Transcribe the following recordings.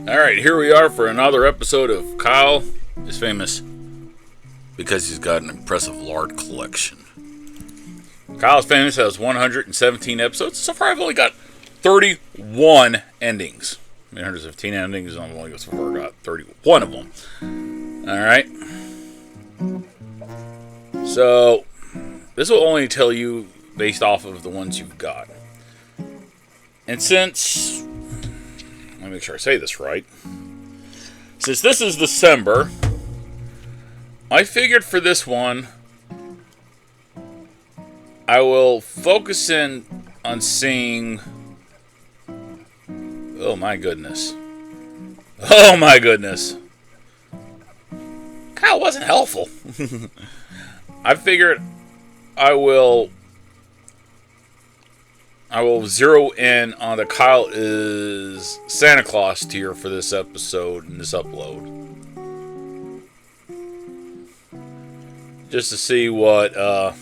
Alright, here we are for another episode of Kyle is Famous because he's got an impressive lard collection. Kyle is Famous has 117 episodes. So far I've only got 31 endings. 115 endings, I've only so far got 31 of them. Alright. So, this will only tell you based off of the ones you've got. And since... let me make sure I say this right. Since this is December, I figured for this one, I will focus in on seeing... oh my goodness. Oh my goodness. Kyle wasn't helpful. I figured I will zero in on the Kyle is Santa Claus tier for this episode and this upload. Just to see what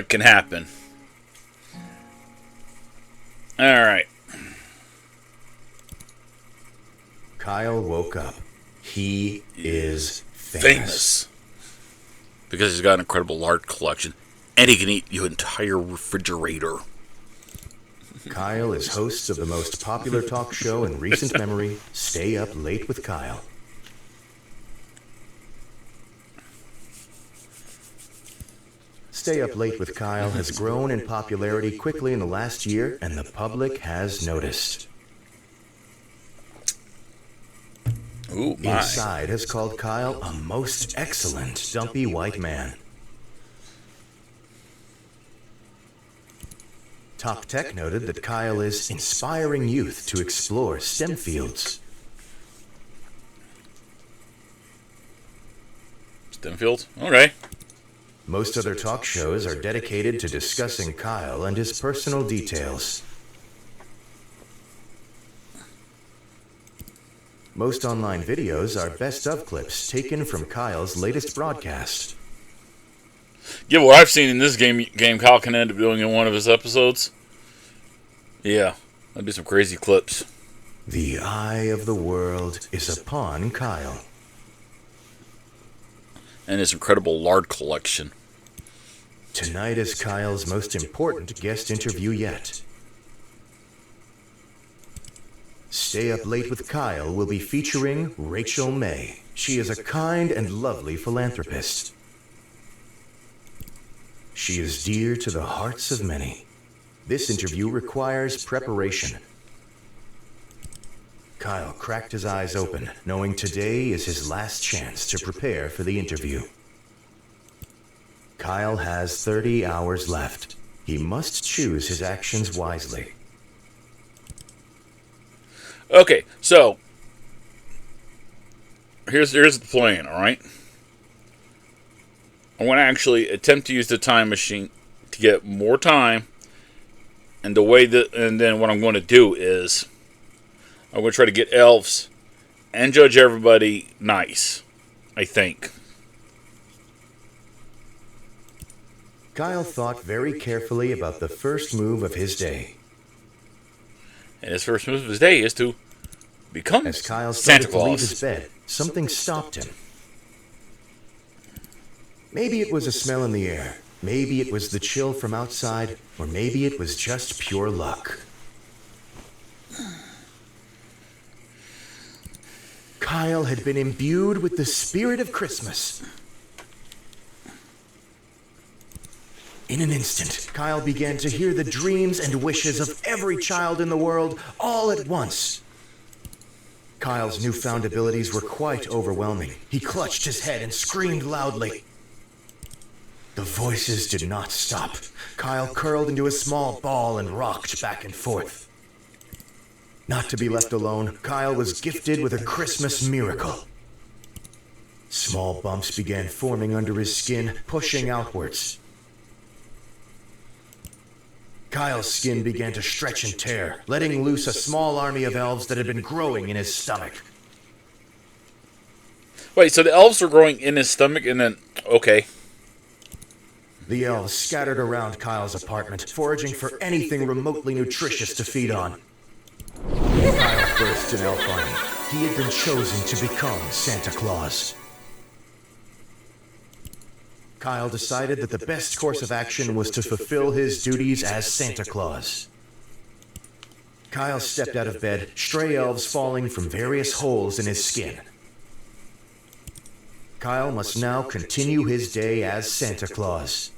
can happen. Alright. Kyle woke up. He is famous. Because he's got an incredible lard collection. And he can eat your entire refrigerator. Kyle is host of the most popular talk show in recent memory, Stay Up Late with Kyle. Stay Up Late with Kyle has grown in popularity quickly in the last year, and the public has noticed. Ooh, my. Inside has called Kyle a most excellent dumpy white man. Top Tech noted that Kyle is inspiring youth to explore STEM fields. STEM fields? Okay. Most other talk shows are dedicated to discussing Kyle and his personal details. Most online videos are best-of clips taken from Kyle's latest broadcast. Given what I've seen in this game Kyle can end up doing in one of his episodes. Yeah, that'd be some crazy clips. The eye of the world is upon Kyle. And his incredible lard collection. Tonight is Kyle's most important guest interview yet. Stay Up Late with Kyle will be featuring Rachel May. She is a kind and lovely philanthropist. She is dear to the hearts of many. This interview requires preparation. Kyle cracked his eyes open, knowing today is his last chance to prepare for the interview. Kyle has 30 hours left. He must choose his actions wisely. Okay, so here's the plan, alright? I want to actually attempt to use the time machine to get more time, and then what I'm going to do is I'm going to try to get elves and judge everybody nice, I think. Kyle thought very carefully about the first move of his day. And his first move of his day is to become As Kyle Santa started to leave Claus. his bed, something stopped him. Maybe it was a smell in the air. Maybe it was the chill from outside. Or maybe it was just pure luck. Kyle had been imbued with the spirit of Christmas. In an instant, Kyle began to hear the dreams and wishes of every child in the world all at once. Kyle's newfound abilities were quite overwhelming. He clutched his head and screamed loudly. The voices did not stop. Kyle curled into a small ball and rocked back and forth. Not to be left alone, Kyle was gifted with a Christmas miracle. Small bumps began forming under his skin, pushing outwards. Kyle's skin began to stretch and tear, letting loose a small army of elves that had been growing in his stomach. Wait, so the elves were growing in his stomach and then... okay. The elves scattered around Kyle's apartment, foraging for anything remotely nutritious to feed on. first in Elf Army. He had been chosen to become Santa Claus. Kyle decided that the best course of action was to fulfill his duties as Santa Claus. Kyle stepped out of bed, stray elves falling from various holes in his skin. Kyle must now continue his day as Santa Claus.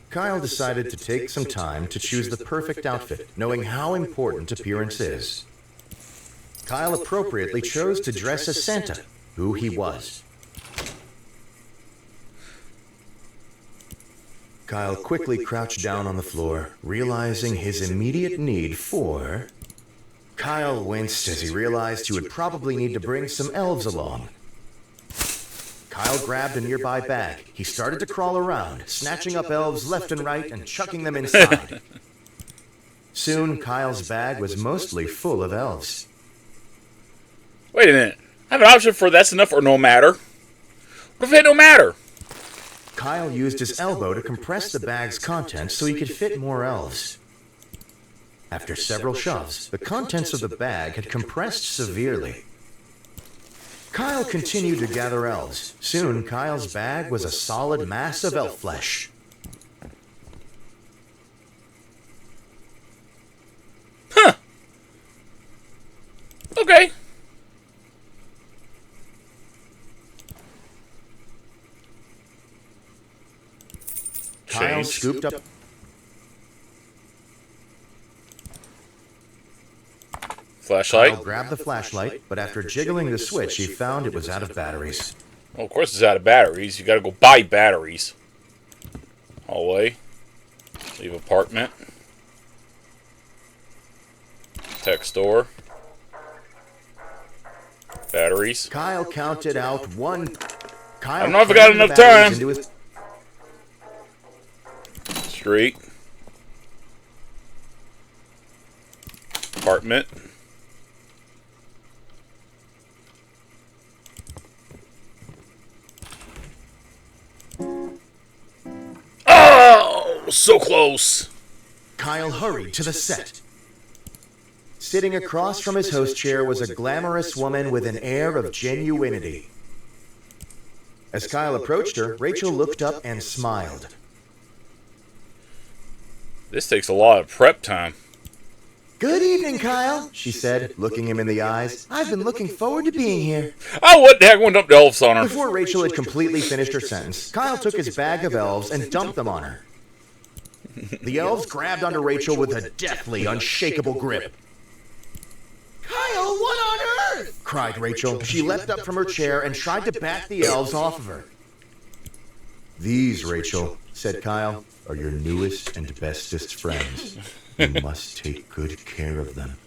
Kyle decided to take some time to choose the perfect outfit, knowing how important appearance is. Kyle appropriately chose to dress as Santa, who he was. Kyle quickly crouched down on the floor, realizing his immediate need for... Kyle winced as he realized he would probably need to bring some elves along. Kyle grabbed a nearby bag. He started to crawl around, snatching up elves left and right and chucking them inside. Soon, Kyle's bag was mostly full of elves. Wait a minute. I have an option for that's enough or no matter. What if it no matter? Kyle used his elbow to compress the bag's contents so he could fit more elves. After several shoves, the contents of the bag had compressed severely. Kyle continued to gather elves. Soon, Kyle's bag was a solid mass of elf flesh. Huh. Okay. Kyle scooped up... Flashlight. Kyle grabbed the flashlight, but after jiggling the switch, he found it was out of batteries. Well, of course it's out of batteries. You gotta go buy batteries. Hallway. Leave apartment. Tech store. Batteries. Kyle counted out one... Kyle I don't know if I got enough time. Street. Apartment. Oh, so close. Kyle hurried to the set. Sitting across from his host chair was a glamorous woman with an air of genuinity. As Kyle approached her, Rachel looked up and smiled. This takes a lot of prep time. Good evening, Kyle, she said, looking him in the eyes. I've been looking forward to being here. Oh, what the heck went up the elves on her? Before Rachel had completely finished her sentence, Kyle took his bag of elves and dumped them on her. The elves grabbed onto Rachel with a deathly, unshakable grip. Kyle, what on earth? Cried Rachel. She leapt up from her chair and tried to bat the elves off of her. These, Rachel, said Kyle, are your newest and bestest friends. You must take good care of them.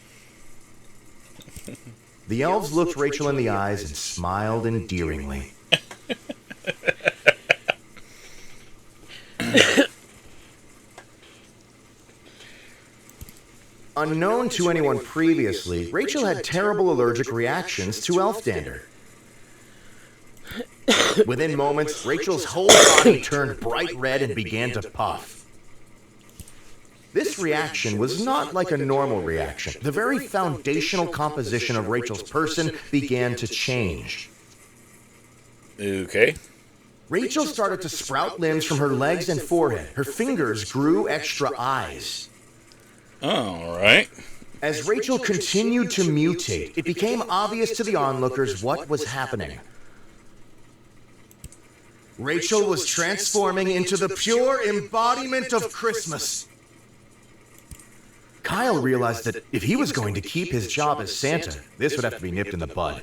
The elves looked Rachel in the eyes and smiled endearingly. Unknown to anyone previously, Rachel had terrible allergic reactions to elf dander. Within moments, Rachel's whole body turned bright red and began to puff. This reaction was not like a normal reaction. The very foundational composition of Rachel's person began to change. Okay. Rachel started to sprout limbs from her legs and forehead. Her fingers grew extra eyes. All right. As Rachel continued to mutate, it became obvious to the onlookers what was happening. Rachel was transforming into the pure embodiment of Christmas. Kyle realized that if he was going to keep his job as Santa, this would have to be nipped in the bud.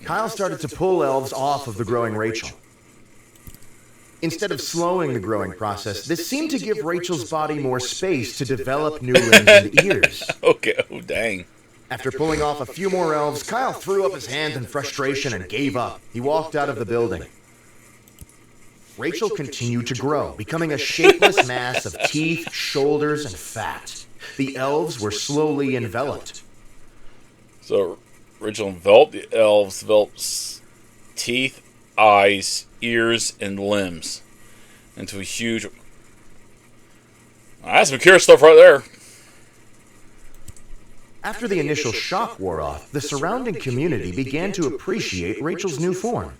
Kyle started to pull elves off of the growing Rachel. Instead of slowing the growing process, this seemed to give Rachel's body more space to develop new limbs and ears. Okay, oh dang. After pulling off a few more elves, Kyle threw up his hands in frustration and gave up. He walked out of the building. Rachel continued to grow, becoming a shapeless mass of teeth, shoulders, and fat. The elves were slowly enveloped. So, Rachel enveloped the elves, developed teeth, eyes, ears, and limbs. into a huge... That's some curious stuff right there. After the initial shock wore off, the surrounding community began to appreciate Rachel's new form.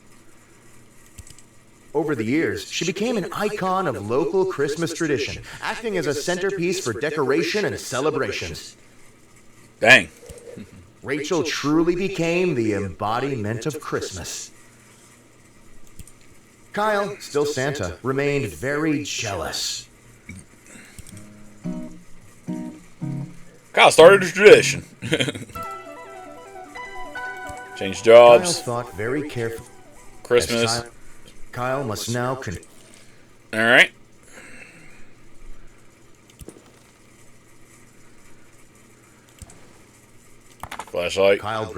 Over the years, she became an icon of local Christmas tradition, acting as a centerpiece for decoration and celebrations. Dang. Rachel truly became the embodiment of Christmas. Kyle, still Santa, remained very jealous. Kyle started a tradition. Change jobs. Kyle thought very carefully. Christmas. Kyle must now Alright. Flashlight. Kyle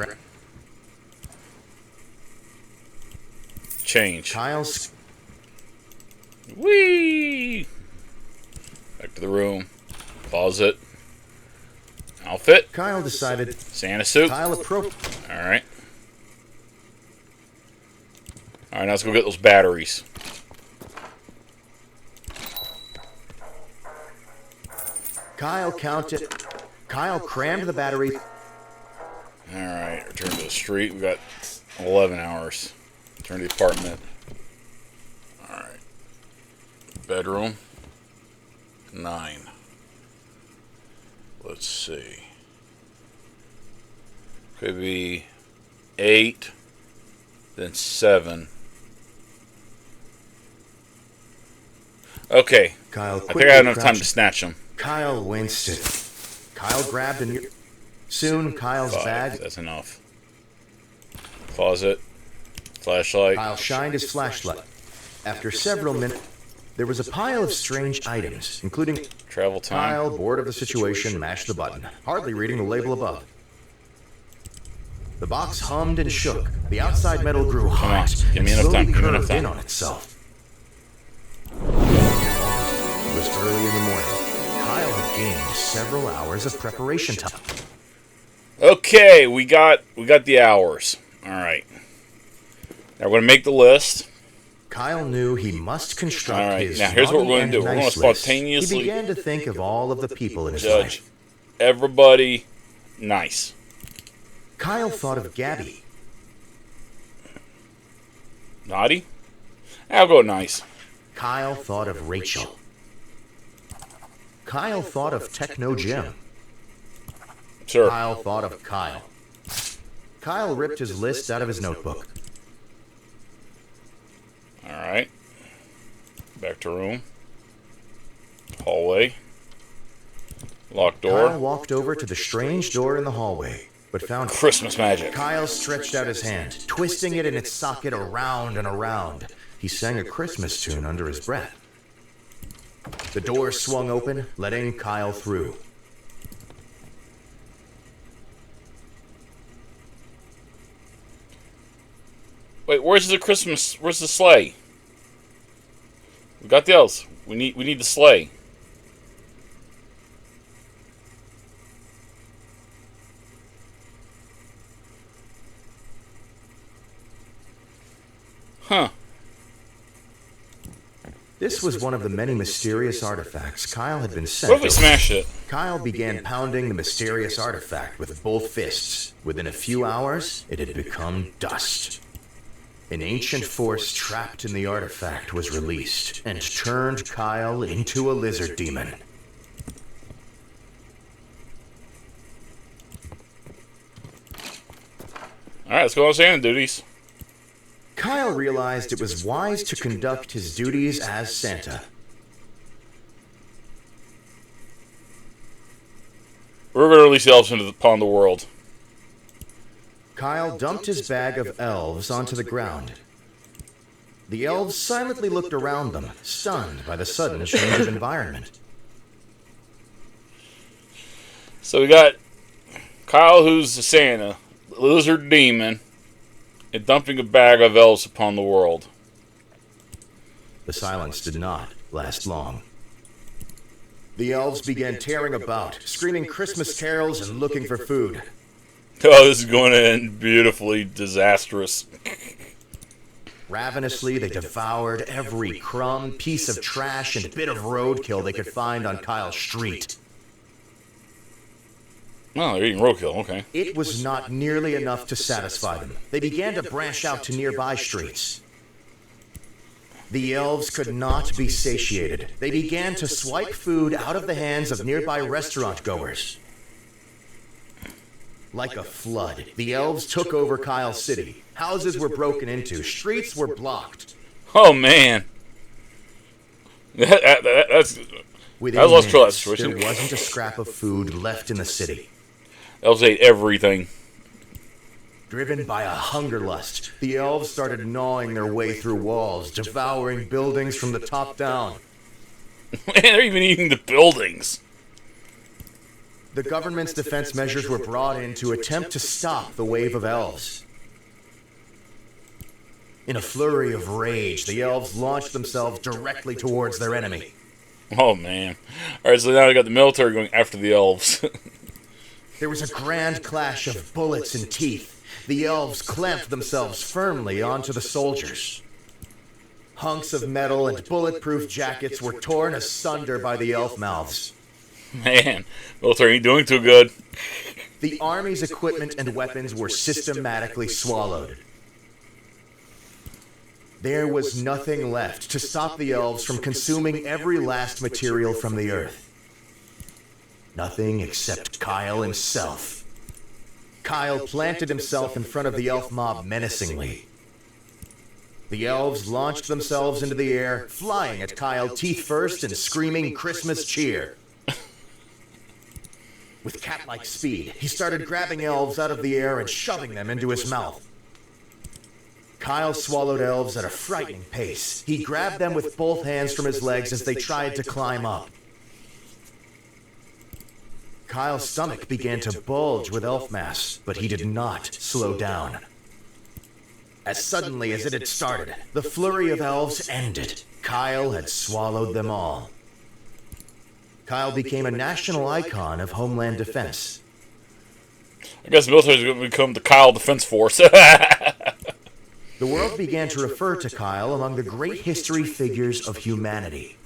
Change. Kyle's Whee! Back to the room. Closet. Outfit. Kyle decided Santa suit. Kyle Alright. Alright, now let's go get those batteries. Kyle crammed the battery. Alright, return to the street. We got 11 hours. Return to the apartment. Alright. Bedroom. 9. Let's see. Could be 8, then 7. Okay. Kyle I think I have enough time to snatch them. Kyle winced it. Kyle grabbed a soon Kyle's 5. bag. That's enough. Closet. Flashlight. Kyle shined his flashlight. After several minutes, there was a pile of strange items, including Travel time. Kyle, bored of the situation, mashed the button, hardly reading the label above. The box hummed and shook. The outside metal grew hot Give me and enough slowly time. Give me enough curved time. in on itself. It was early in the morning. Kyle had gained several hours of preparation time. Okay, we got the hours. All right. Now we're gonna make the list. Kyle knew he must construct All right, his now here's what we're naughty gonna do. and We're gonna nice list. spontaneously He began to think of all of the people in his judge life. everybody nice. Kyle thought of Gabby. Naughty? I'll go nice. Kyle thought of Rachel. Kyle thought of Techno Jim. Sure. Kyle thought of Kyle. Kyle ripped his list out of his notebook. All right. Back to room. Hallway. Locked door. Kyle walked over to the strange door in the hallway, but found Christmas magic. Kyle stretched out his hand, twisting it in its socket around and around. He sang a Christmas tune under his breath. The door swung open, letting Kyle through. Wait, where's the Christmas? Where's the sleigh? We got the elves. We need the sleigh. Huh. This was one of the many mysterious artifacts Kyle had been sent. What if we smash it? Kyle began pounding the mysterious artifact with both fists. Within a few hours, it had become dust. An ancient force trapped in the artifact was released and turned Kyle into a lizard demon. Alright, let's go on Santa duties. Kyle realized it was wise to conduct his duties as Santa. We're going to release the elves upon the world. Kyle dumped his bag of elves onto the ground. The elves silently looked around them, stunned by the sudden change of environment. So we got Kyle, who's the Santa, the lizard demon, and dumping a bag of elves upon the world. The silence did not last long. The elves began tearing about, screaming Christmas carols and looking for food. Oh, this is going to end beautifully disastrous. Ravenously, they devoured every crumb, piece of trash, and bit of roadkill they could find on Kyle's street. Oh, they're eating roadkill, okay. It was not nearly enough to satisfy them. They began to branch out to nearby streets. The elves could not be satiated. They began to swipe food out of the hands of nearby restaurant goers. Like a flood, the elves took over Kyle's city. Houses were broken into, streets were blocked. Oh, man. That's Within lost control of that minutes, situation. there wasn't a scrap of food left in the city. Elves ate everything. Driven by a hunger lust, the elves started gnawing their way through walls, devouring buildings from the top down. Man, they're even eating the buildings. The government's defense measures were brought in to attempt to stop the wave of elves. In a flurry of rage, the elves launched themselves directly towards their enemy. Oh, man. Alright, so now we got the military going after the elves. There was a grand clash of bullets and teeth. The elves clamped themselves firmly onto the soldiers. Hunks of metal and bulletproof jackets were torn asunder by the elf mouths. Man, military ain't doing too good. The army's equipment and weapons were systematically swallowed. There was nothing left to stop the elves from consuming every last material from the earth. Nothing except Kyle himself. Kyle planted himself in front of the elf mob menacingly. The elves launched themselves into the air, flying at Kyle teeth first and screaming Christmas cheer. With cat-like speed, he started grabbing elves out of the air and shoving them into his mouth. Kyle swallowed elves at a frightening pace. He grabbed them with both hands from his legs as they tried to climb up. Kyle's stomach began to bulge with elf mass, but he did not slow down. As suddenly as it had started, the flurry of elves ended. Kyle had swallowed them all. Kyle became a national icon of Homeland Defense. I guess the military is going to become the Kyle Defense Force. The world began to refer to Kyle among the great history figures of humanity.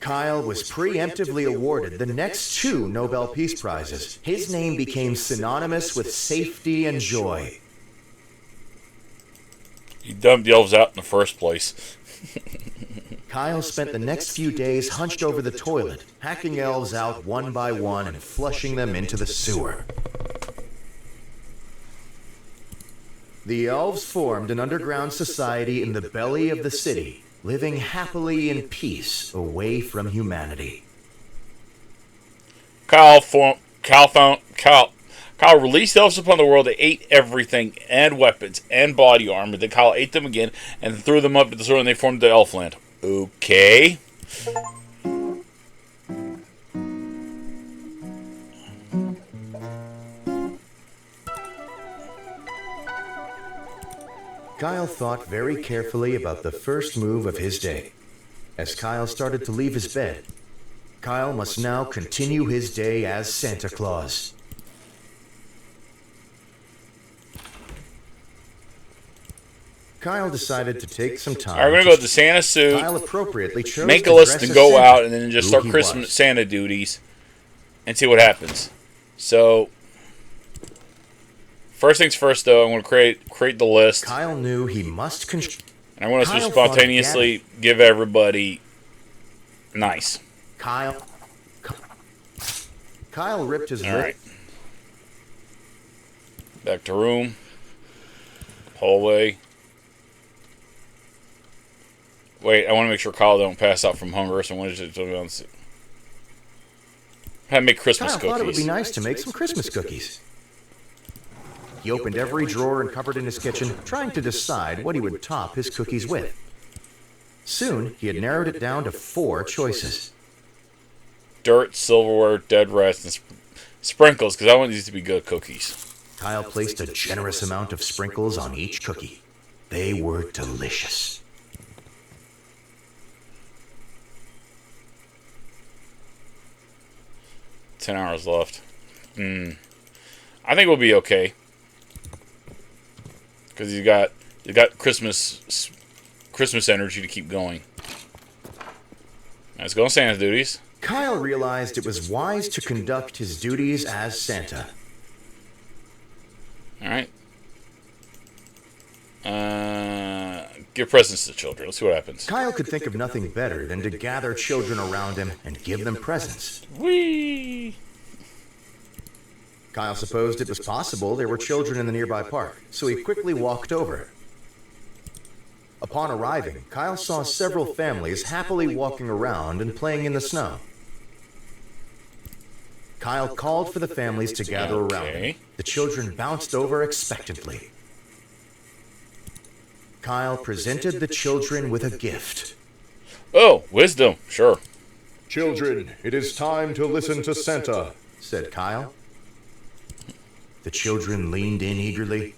Kyle was preemptively awarded the next 2 Nobel Peace Prizes. His name became synonymous with safety and joy. He dumped the elves out in the first place. Kyle spent the next few days hunched over the toilet, hacking elves out one by one and flushing them into the sewer. The elves formed an underground society in the belly of the city, living happily in peace away from humanity. Kyle released elves upon the world. They ate everything and weapons and body armor. Then Kyle ate them again and threw them up to the sword and they formed the Elfland. Okay. Kyle thought very carefully about the first move of his day. As Kyle started to leave his bed, Kyle must now continue his day as Santa Claus. Kyle decided to take some time. Alright, we're going to go with the Santa suit, Kyle appropriately chose make a to list dress and as go Santa, out and then just who start he Christmas was. Santa duties and see what happens. So, first things first though, I'm going to create the list. Kyle knew he must And I want us to Kyle spontaneously give everybody nice. Kyle ripped his lip. Alright. Back to room. Hallway. Wait, I want to make sure Kyle don't pass out from hunger, so I want to just have to make Christmas Kyle cookies. thought it would be nice to make some Christmas cookies. He opened every drawer and cupboard in his kitchen, trying to decide what he would top his cookies with. Soon, he had narrowed it down to 4 choices. Dirt, silverware, dead rats, and sprinkles, because I want these to be good cookies. Kyle placed a generous amount of sprinkles on each cookie. They were delicious. $10 hours left. I think we'll be okay. Because he's got They got Christmas energy to keep going. Let's go on Santa's duties. Kyle realized it was wise to conduct his duties as Santa. All right. Give presents to children. Let's see what happens. Kyle could think of nothing better than to gather children around him and give them presents. Whee! Kyle supposed it was possible there were children in the nearby park, so he quickly walked over. Upon arriving, Kyle saw several families happily walking around and playing in the snow. Kyle called for the families to gather around him. The children bounced over expectantly. Kyle presented the children with a gift. Oh, wisdom, sure. "Children, it is time to listen to Santa," said Kyle. The children leaned in eagerly.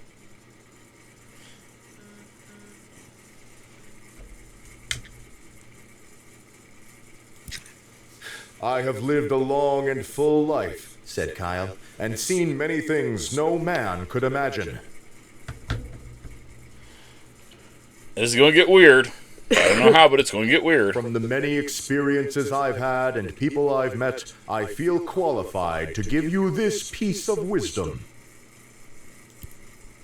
"I have lived a long and full life," said Kyle, "and seen many things no man could imagine." This is going to get weird. I don't know how, but it's going to get weird. "From the many experiences I've had and people I've met, I feel qualified to give you this piece of wisdom."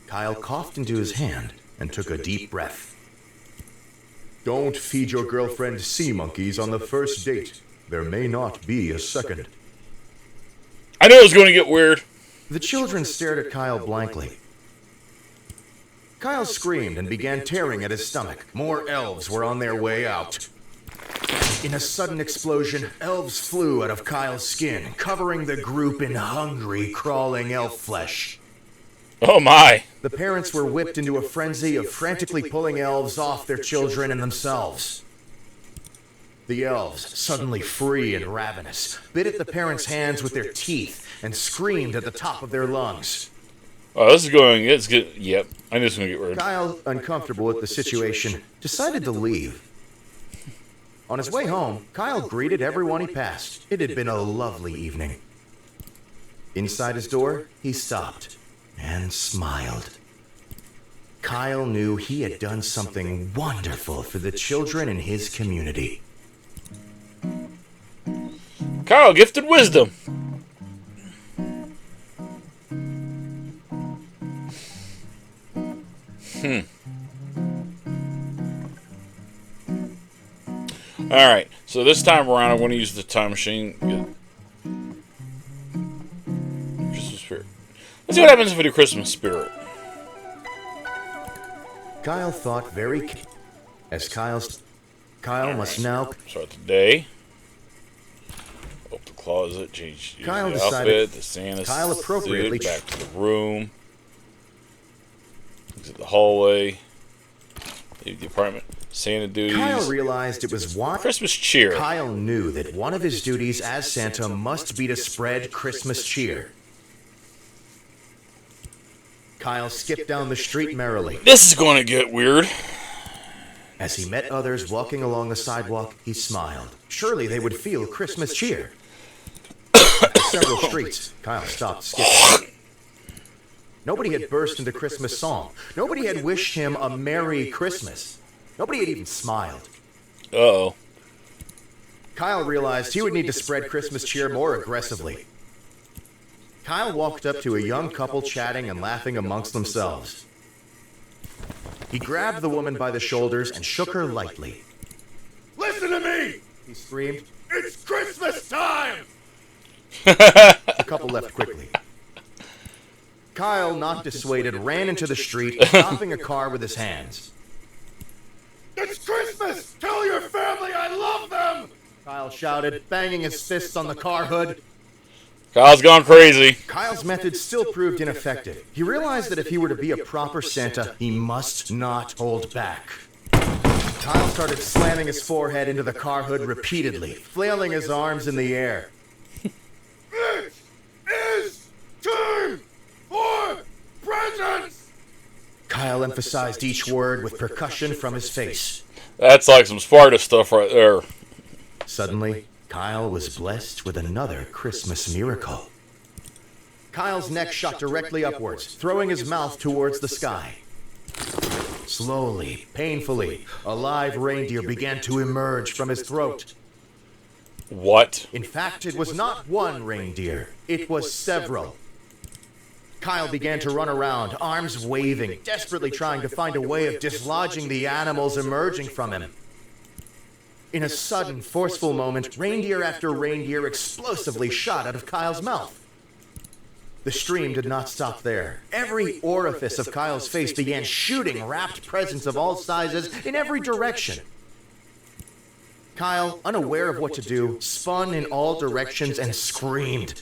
Kyle coughed into his hand and took a deep breath. "Don't feed your girlfriend sea monkeys on the first date. There may not be a second." I knew it was going to get weird. The children stared at Kyle blankly. Kyle screamed and began tearing at his stomach. More elves were on their way out. In a sudden explosion, elves flew out of Kyle's skin, covering the group in hungry, crawling elf flesh. Oh my. The parents were whipped into a frenzy of frantically pulling elves off their children and themselves. The elves, suddenly free and ravenous, bit at the parents' hands with their teeth and screamed at the top of their lungs. Oh, it's good. Yep, I knew this was going to get weird. Kyle, uncomfortable with the situation, decided to leave. On his way home, Kyle greeted everyone he passed. It had been a lovely evening. Inside his door, he stopped and smiled. Kyle knew he had done something wonderful for the children in his community. Kyle gifted wisdom. Alright, so this time around I want to use the time machine. Christmas spirit. Let's see what happens if we do Christmas spirit. Kyle thought very as Kyle must now start the day. Open the closet, change the outfit, the Santa Kyle appropriately suit, back to the room. Exit the hallway. Leave the apartment. Santa duties. Kyle realized it was one Christmas cheer. Kyle knew that one of his duties as Santa must be to spread Christmas cheer. Kyle skipped down the street merrily. This is going to get weird. As he met others walking along the sidewalk, he smiled. Surely they would feel Christmas cheer. After several streets, Kyle stopped skipping. Nobody had burst into Christmas song. Nobody had wished him a Merry Christmas. Nobody had even smiled. Uh-oh. Kyle realized he would need to spread Christmas cheer more aggressively. Kyle walked up to a young couple chatting and laughing amongst themselves. He grabbed the woman by the shoulders and shook her lightly. "Listen to me!" he screamed. "It's Christmas time!" The couple left quickly. Kyle, not dissuaded, ran into the street, stopping a car with his hands. "It's Christmas! Tell your family I love them!" Kyle shouted, banging his fists on the car hood. Kyle's gone crazy. Kyle's method still proved ineffective. He realized that if he were to be a proper Santa, he must not hold back. Kyle started slamming his forehead into the car hood repeatedly, flailing his arms in the air. "It is time for presents!" Kyle emphasized each word with percussion from his face. That's like some Sparta stuff right there. Suddenly, Kyle was blessed with another Christmas miracle. Kyle's neck shot directly upwards, throwing his mouth towards the sky. Slowly, painfully, a live reindeer began to emerge from his throat. What? In fact, it was not one reindeer. It was several. Kyle began to run around, arms waving, desperately trying to find a way of dislodging the animals emerging from him. In a sudden, forceful moment, reindeer after reindeer explosively shot out of Kyle's mouth. The stream did not stop there. Every orifice of Kyle's face began shooting wrapped presents of all sizes in every direction. Kyle, unaware of what to do, spun in all directions and screamed.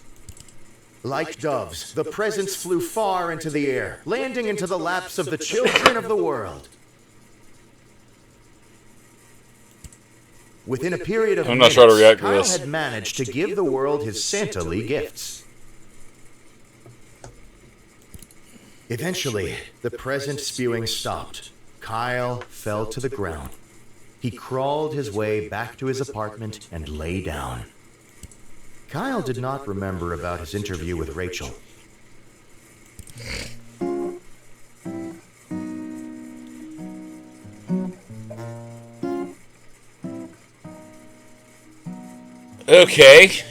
Like doves, the presents flew far into the air, landing into the laps of the children of the world. Within a period of I'm not sure how to react to Kyle this. had managed to give the world his Santa-ly gifts. Eventually, the present spewing stopped. Kyle fell to the ground. He crawled his way back to his apartment and lay down. Kyle did not remember about his interview with Rachel. Okay.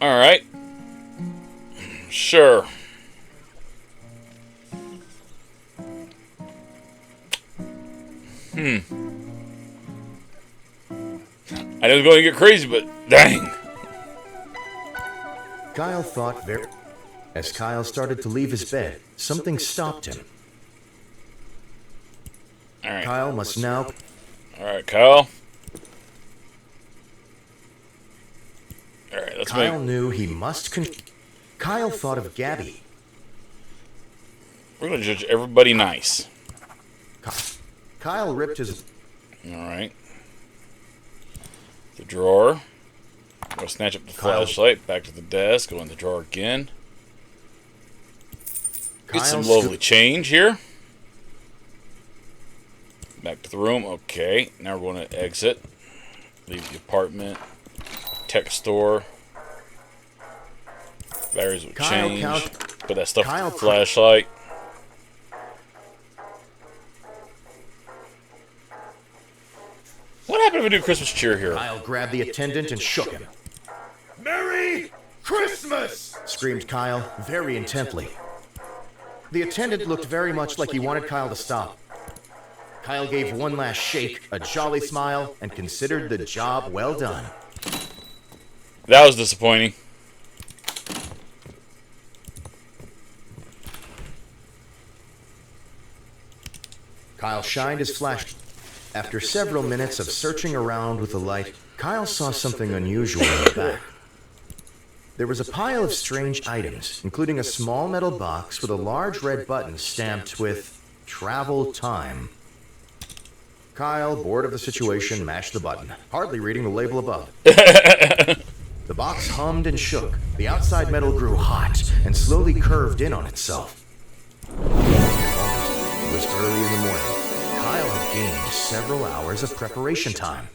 All right. Sure. I know it's going to get crazy, but dang. Kyle thought very... As Kyle started to leave his bed, something stopped him. All right. Kyle must now... All right, Kyle. All right, let's Kyle make... knew he must... Kyle thought of Gabby. We're going to judge everybody nice. Kyle ripped his... All right. The drawer. Go snatch up the flashlight. Back to the desk. Go in the drawer again. Get some lovely change here. Back to the room. Okay. Now we're going to exit. Leave the apartment. Tech store. Batteries will change. Put that stuff in the flashlight. What happened if we do Christmas cheer here? Kyle grabbed the attendant and shook him. "Merry Christmas!" screamed Kyle, very intently. The attendant looked very much like he wanted Kyle to stop. Kyle gave one last shake, a jolly smile, and considered the job well done. That was disappointing. Kyle shined his flash. After several minutes of searching around with the light, Kyle saw something unusual in the back. There was a pile of strange items, including a small metal box with a large red button stamped with "Travel Time." Kyle, bored of the situation, mashed the button, hardly reading the label above. The box hummed and shook. The outside metal grew hot and slowly curved in on itself. It was early in the morning. Kyle had gained several hours of preparation time.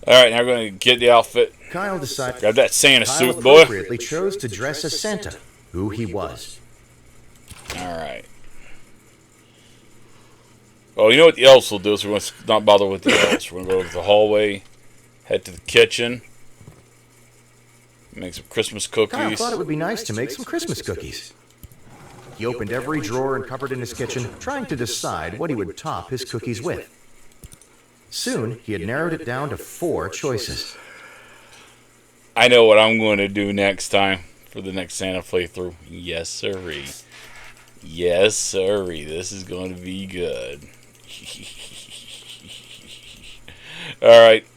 Alright, now we're going to get the outfit. Kyle decided... Grab that Santa Kyle suit, boy. appropriately chose to dress as Santa, who he was. Alright. Well, you know what the elves will do, so we're going to not bother with the elves. We're going to go to the hallway, head to the kitchen, make some Christmas cookies. Kyle thought it would be nice to make some Christmas cookies. He opened every drawer and cupboard in his kitchen, trying to decide what he would top his cookies with. Soon, he had narrowed it down to 4 choices. I know what I'm going to do next time for the next Santa playthrough. Yes, sirree. Yes, sirree. This is going to be good. Alright.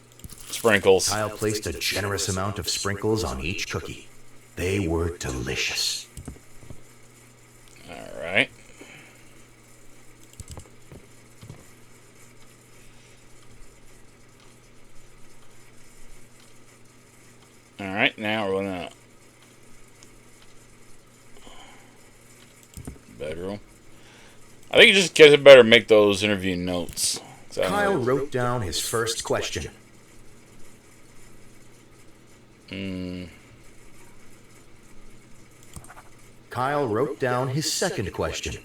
Sprinkles. Kyle placed a generous amount of sprinkles on each cookie. They were delicious. Alright. Alright, now we're gonna bedroom. I think you just get it better make those interview notes. Kyle wrote down his first question. Kyle wrote down his second question.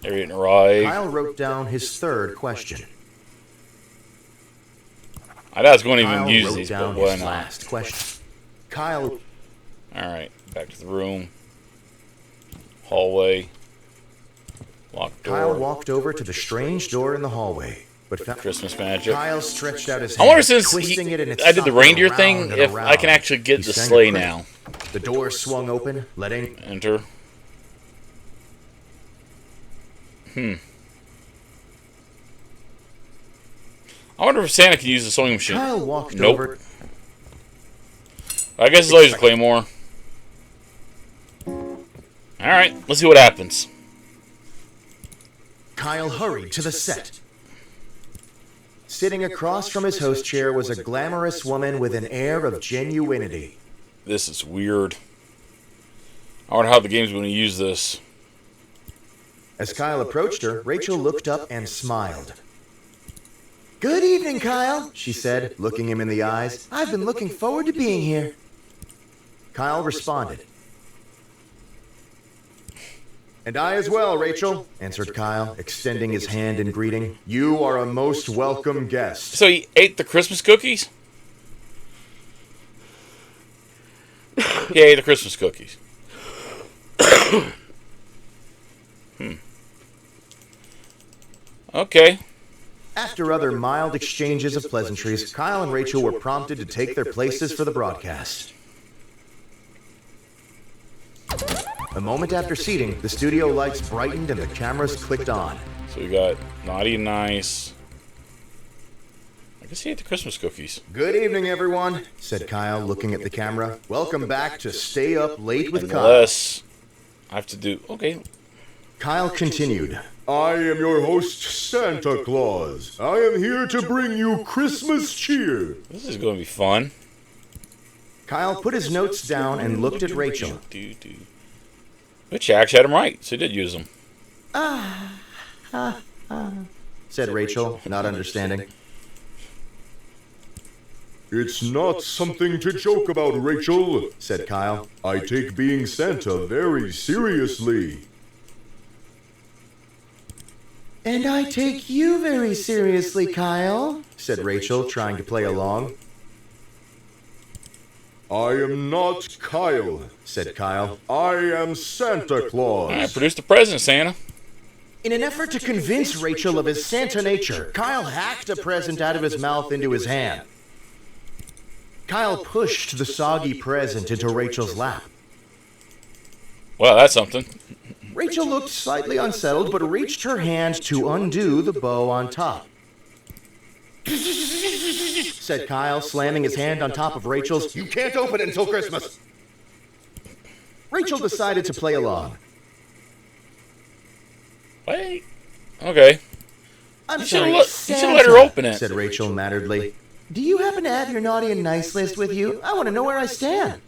There you arrive. Kyle wrote down his third question. I was going to even Kyle use wrote these, down but why his not? last question. Kyle. Alright, back to the room. Hallway. Locked door. Kyle walked over to the strange door in the hallway, but found Christmas magic. Kyle stretched out his I hand, wonder since twisting it in its I did the socket reindeer around thing, and if I around. can actually get He the sang a sleigh cricket. now. The door swung open, letting... Enter. I wonder if Santa can use the sewing machine. Kyle walked Nope. over... I guess it's laser claymore. Alright, let's see what happens. Kyle hurried to the set. Sitting across from his host chair was a glamorous woman with an air of genuinity. This is weird. I wonder how the game's going to use this. As Kyle approached her, Rachel looked up and smiled. "Good evening, Kyle," she said, looking him in the eyes. "I've been looking forward to being here." Kyle responded. "And I as well, Rachel," answered Kyle, extending his hand in greeting. "You are a most welcome guest." So he ate the Christmas cookies? He ate the Christmas cookies. Okay. After other mild exchanges of pleasantries, Kyle and Rachel were prompted to take their places for the broadcast. A moment after seating, the studio lights brightened and the cameras clicked on. So we got naughty and nice. I guess he ate the Christmas cookies. "Good evening, everyone," said Kyle, looking at the camera. "Welcome back to Stay Up Late with Kyle." Unless I have to do... Okay. Kyle continued. I am your host, Santa Claus. I am here to bring you Christmas cheer. This is going to be fun. Kyle put his notes down and looked at Rachel. Which actually had him right, so he did use them. Said Rachel, not understanding. It's not something to joke about, Rachel, Said Kyle. I take being Santa very seriously. "And I take you very seriously, Kyle," said Rachel, trying to play along. I am not Kyle, Said Kyle. I am Santa Alright, Claus. produce the present, Santa. In an effort to convince Rachel of his Santa nature, Kyle hacked a present out of his mouth into his hand. Kyle pushed the soggy present into Rachel's lap. Well, that's something. Rachel looked slightly unsettled, but reached her hand to undo the bow on top. Said Kyle, slamming his hand on top of Rachel's. "You can't open it until Christmas." Rachel decided to play along. Wait. Okay. "I'm You sorry, should let her open it. said Rachel matteredly. "Do you happen to have your naughty and nice list with you? I want to know where I stand."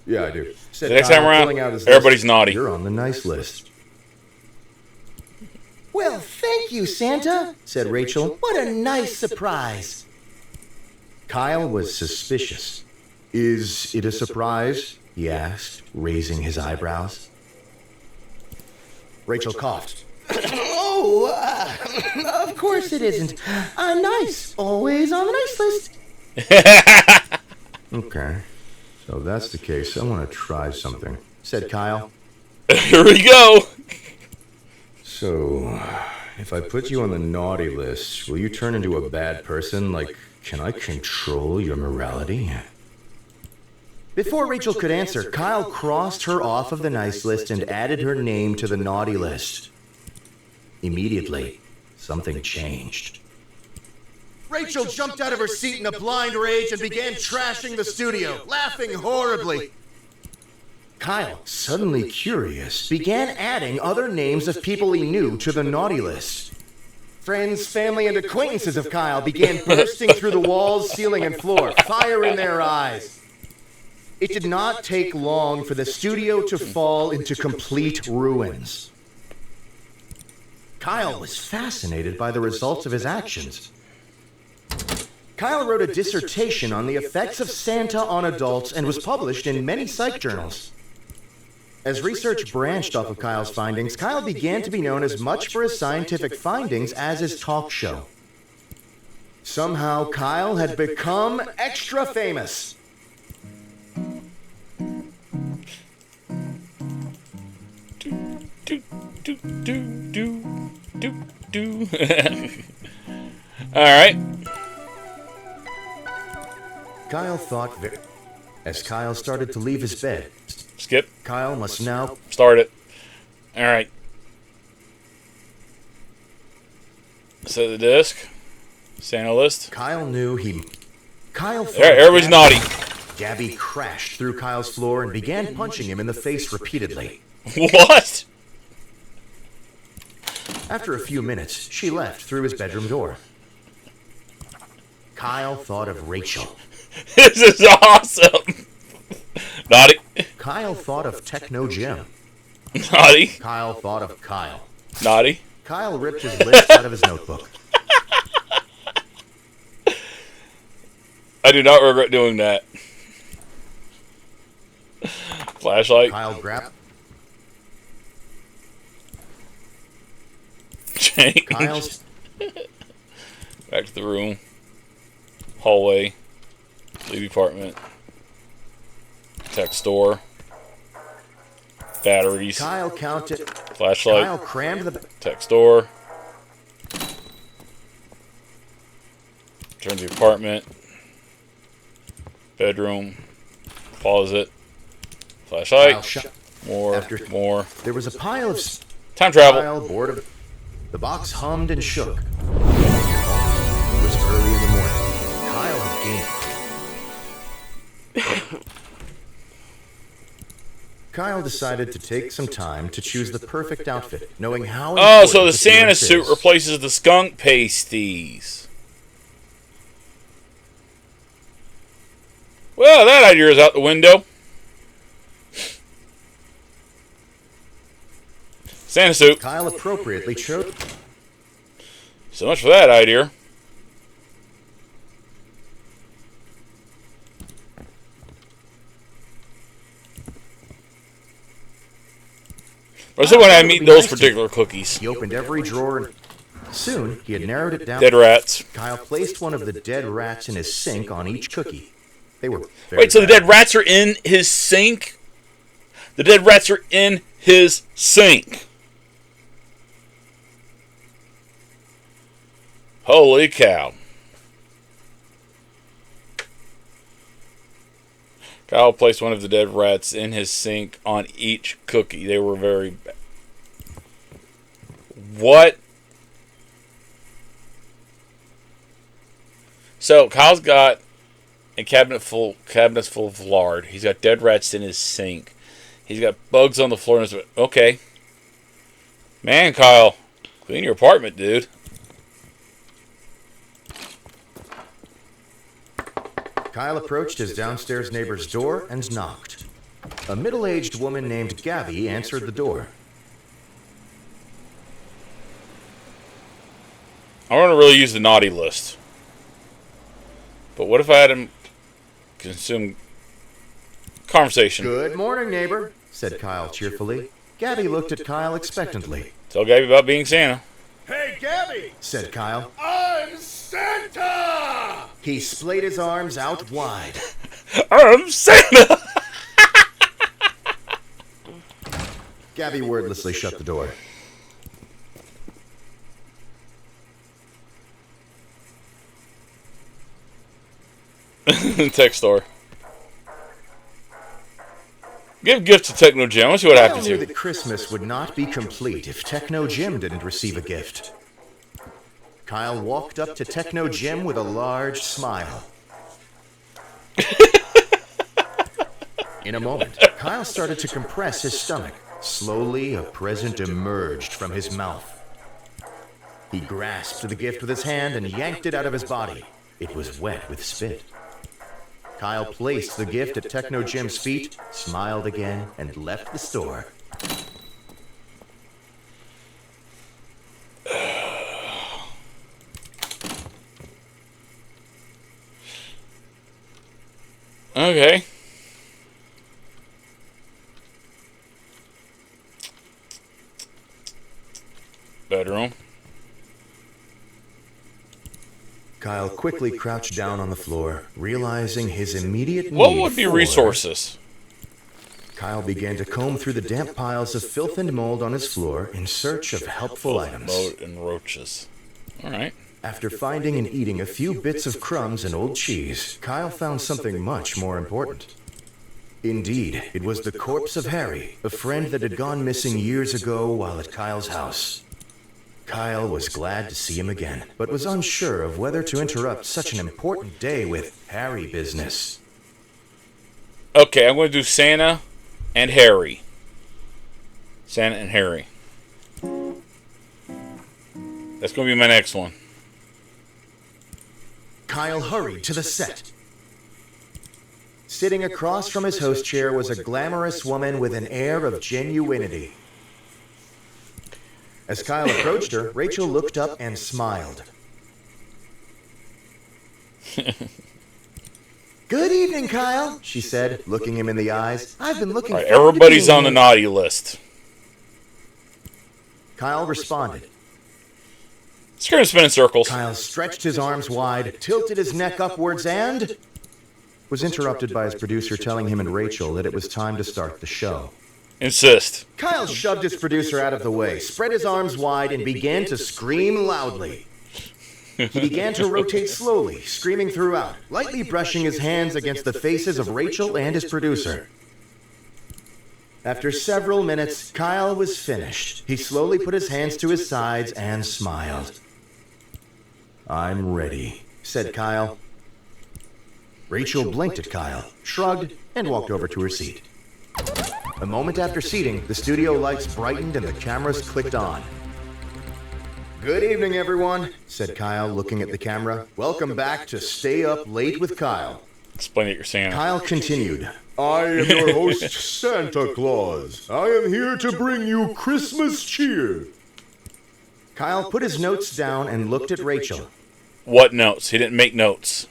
Yeah, I do. Said The next Kyle, time around, pulling out his everybody's list. naughty. "You're on the nice list." "Well, thank you, Santa," said Rachel. "What a nice surprise." Kyle was suspicious. "Is it a surprise?" he asked, raising his eyebrows. Rachel coughed. "Oh, of course it isn't. I'm nice. Always on the nice list." "Okay. So if that's the case, I want to try something," said Kyle. Here we go. "So, if I put you on the naughty list, will you turn into a bad person? Like, can I control your morality?" Before Rachel could answer, Kyle crossed her off of the nice list and added her name to the naughty list. Immediately, something changed. Rachel jumped out of her seat in a blind rage and began trashing the studio, laughing horribly. Kyle, suddenly curious, began adding other names of people he knew to the naughty list. Friends, family, and acquaintances of Kyle began bursting through the walls, ceiling, and floor, fire in their eyes. It did not take long for the studio to fall into complete ruins. Kyle was fascinated by the results of his actions. Kyle wrote a dissertation on the effects of Santa on adults and was published in many psych journals. As research branched off of Kyle's findings, Kyle began to be known as much for his scientific findings as his talk show. Somehow, Kyle had become extra famous. All right. Kyle thought as Kyle started to leave his bed. Skip. Kyle must now Start it. All right. Set the disc. Santa list. Kyle knew he... Kyle thought Everybody's naughty. Gabby crashed through Kyle's floor and began punching him in the face repeatedly. What? After a few minutes, she left through his bedroom door. Kyle thought of Rachel. This is awesome. Naughty. Kyle thought of Techno Jim. Naughty. Kyle thought of Kyle. Naughty. Kyle ripped his lips out of his notebook. I do not regret doing that. Flashlight. Kyle grabbed... Change. Kyle's... Back to the room. Hallway. Leave apartment. Tech store. Batteries. Kyle counted... Flashlight. Kyle crammed the... Tech store. Turn to the apartment. Bedroom. Closet. Flashlight. More. More. There was a pile of... Time travel. Kyle, bored of... The box hummed and shook. It was early in the morning. Kyle had gained. Kyle decided to take some time to choose the perfect outfit, knowing how... Oh, so the Santa appearance suit is. replaces the skunk pasties. Well, that idea is out the window. Santa suit. Kyle appropriately chose... So much for that idea. But so when I meet those particular cookies. He opened every drawer and... Soon, he had narrowed it down... Dead rats. Kyle placed one of the dead rats in his sink on each cookie. They were very Wait, so the bad. dead rats are in his sink? The dead rats are in his sink. Holy cow. Kyle placed one of the dead rats in his sink on each cookie. They were very bad. What? So Kyle's got a cabinet full of lard. He's got dead rats in his sink. He's got bugs on the floor. In his, okay. Man, Kyle, clean your apartment, dude. Kyle approached his downstairs neighbor's door and knocked. A middle-aged woman named Gabby answered the door. I want to really use the naughty list. But what if I had him consume conversation? Good morning, neighbor, said Kyle cheerfully. Gabby looked at Kyle expectantly. Tell Gabby about being Santa. Hey, Gabby! Said Kyle. I'm Santa! He splayed his arms out wide. I'm Santa! Gabby wordlessly shut the door. Tech store. Give gifts to Techno Jim. Let's see what Kyle happens knew here. that Christmas would not be complete if Techno Jim didn't receive a gift. Kyle walked up to Techno Jim with a large smile. In a moment, Kyle started to compress his stomach. Slowly, a present emerged from his mouth. He grasped the gift with his hand and yanked it out of his body. It was wet with spit. Kyle placed the gift at Techno Jim's feet, smiled again, and left the store. Okay. Bedroom. Kyle quickly crouched down on the floor, realizing his immediate need What would be for... resources? Kyle began to comb through the damp piles of filth and mold on his floor in search of helpful items. Mold and roaches. Alright. After finding and eating a few bits of crumbs and old cheese, Kyle found something much more important. Indeed, it was the corpse of Harry, a friend that had gone missing years ago while at Kyle's house. Kyle was glad to see him again, but was unsure of whether to interrupt such an important day with Harry business. Okay, I'm going to do Santa and Harry. Santa and Harry. That's going to be my next one. Kyle hurried to the set. Sitting across from his host chair was a glamorous woman with an air of genuinity. As Kyle approached her, Rachel looked up and smiled. Good evening, Kyle, she said, looking him in the eyes. I've been looking forward to everybody's being on the here." naughty list. Kyle responded. It's going to spin in circles. Kyle stretched his arms wide, tilted his neck upwards, and was interrupted by his producer telling him and Rachel that it was time to start the show. Insist. Kyle shoved his producer out of the way, spread his arms wide, and began to scream loudly. He began to rotate slowly, screaming throughout, lightly brushing his hands against the faces of Rachel and his producer. After several minutes, Kyle was finished. He slowly put his hands to his sides and smiled. "I'm ready," said Kyle. Rachel blinked at Kyle, shrugged, and walked over to her seat. A moment after seating, the studio lights brightened and the cameras clicked on. "Good evening, everyone," said Kyle, looking at the camera. "Welcome back to Stay Up Late with Kyle." Explain it, you're Santa. Kyle continued. I am your host, Santa Claus. I am here to bring you Christmas cheer. Kyle put his notes down and looked at Rachel. What notes? He didn't make notes.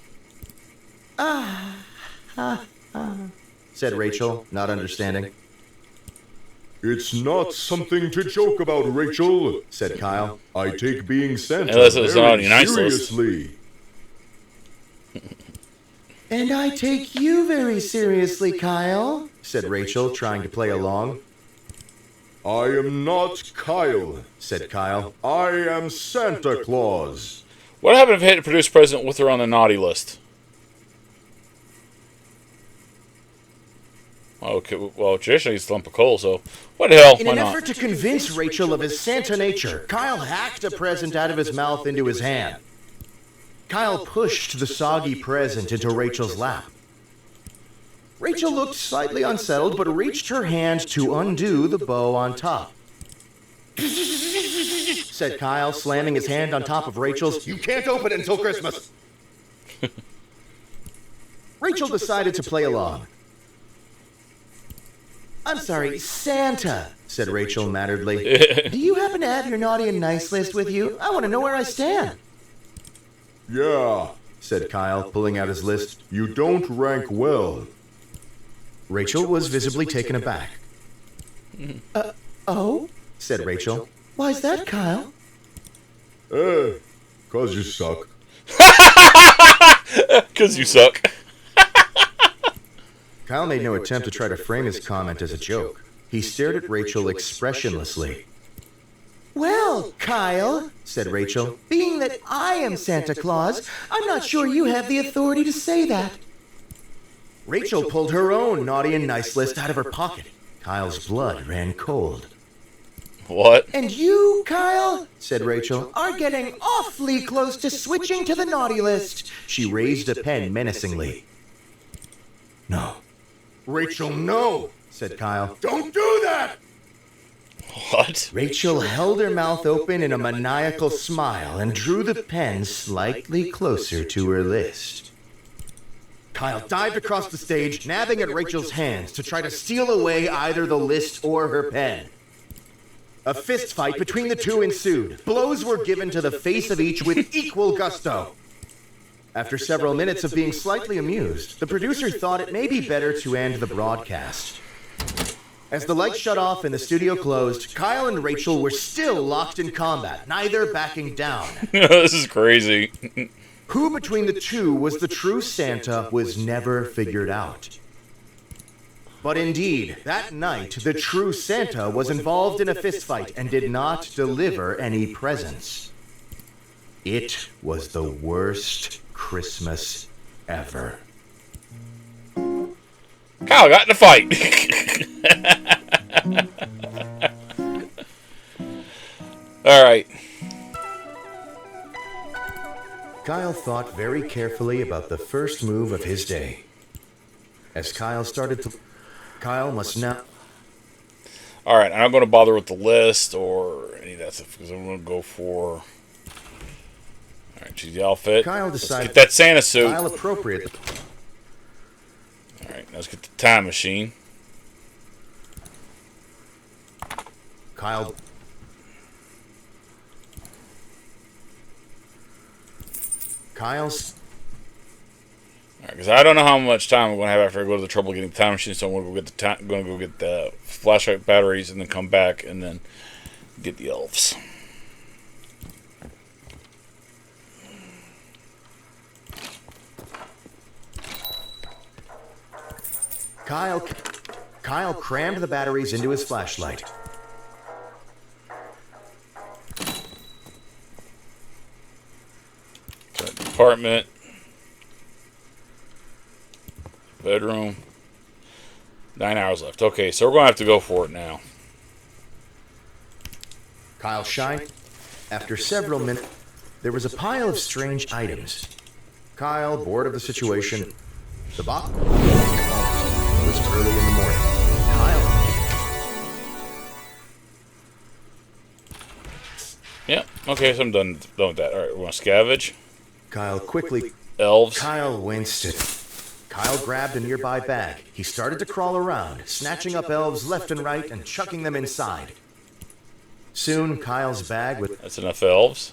Said Rachel, not understanding. It's not something to joke about, Rachel, Said Kyle. I take being Santa Unless it was on very your nice list. seriously. And I take you very seriously, Kyle, said Rachel, trying to play along. I am not Kyle, Said Kyle. I am Santa Claus. What happened if I had to produce president with her on the naughty list? Okay, well, traditionally it's a lump of coal, so what the hell? In Why an not? effort to convince Rachel of his Santa nature, Kyle hacked a present out of his mouth into his hand. Kyle pushed the soggy present into Rachel's lap. Rachel looked slightly unsettled, but reached her hand to undo the bow on top. Said Kyle, slamming his hand on top of Rachel's. You can't open it until Christmas. Rachel decided to play along. I'm sorry, Santa, said Rachel matteredly. Do you happen to have your naughty and nice list with you? I want to know where I stand. Yeah, Said Kyle, pulling out his list. you don't rank well. Rachel was visibly taken aback. Oh? Said Rachel. Why's that, Kyle? 'Cause you suck. Because you suck. Kyle made no attempt to try to frame his comment as a joke. He stared at Rachel expressionlessly. Well, Kyle, said Rachel, being that I am Santa Claus, I'm not sure you have the authority to say that. Rachel pulled her own naughty and nice list out of her pocket. Kyle's blood ran cold. What? And you, Kyle, said Rachel, are getting awfully close to switching to the naughty list. She raised a pen menacingly. No. Rachel, no, said Kyle. Don't do that! What? Rachel held her mouth open in a maniacal smile and drew the pen slightly closer to her list. Kyle dived across the stage, nabbing at Rachel's hands to try to steal away either the list or her pen. A fist fight between the two ensued. Blows were given to the face of each with equal gusto. After several minutes of being slightly amused, the producer thought it may be better to end the broadcast. As the lights shut off and the studio closed, Kyle and Rachel were still locked in combat, neither backing down. This is crazy. Who between the two was the true Santa was never figured out. But indeed, that night, the true Santa was involved in a fistfight and did not deliver any presents. It was the worst Christmas ever. Kyle got in a fight. All right. Kyle thought very carefully about the first move of his day. As Kyle started to... Kyle must now... All right, I'm not going to bother with the list or any of that stuff because I'm going to go for... All right, choose the outfit. Kyle decided... Let's get that Santa suit. Kyle appropriate. All right, now let's get the time machine. Kyle... Kyle's... Because I don't know how much time I'm going to have after I go to the trouble getting the time machine, so I'm going to go get the flashlight batteries and then come back and then get the elves. Kyle crammed the batteries into his flashlight. Apartment. Bedroom. 9 hours left. Okay, so we're going to have to go for it now. Kyle shined. After several minutes, there was a pile of strange items. Kyle, bored of the situation, the box was early in the morning. Kyle. Yep. Okay, so I'm done with that. All right, we want to scavenge. Kyle quickly... Elves. Kyle winced it. Kyle grabbed a nearby bag. He started to crawl around, snatching up elves left and right and chucking them inside. Soon, Kyle's bag with... That's enough elves.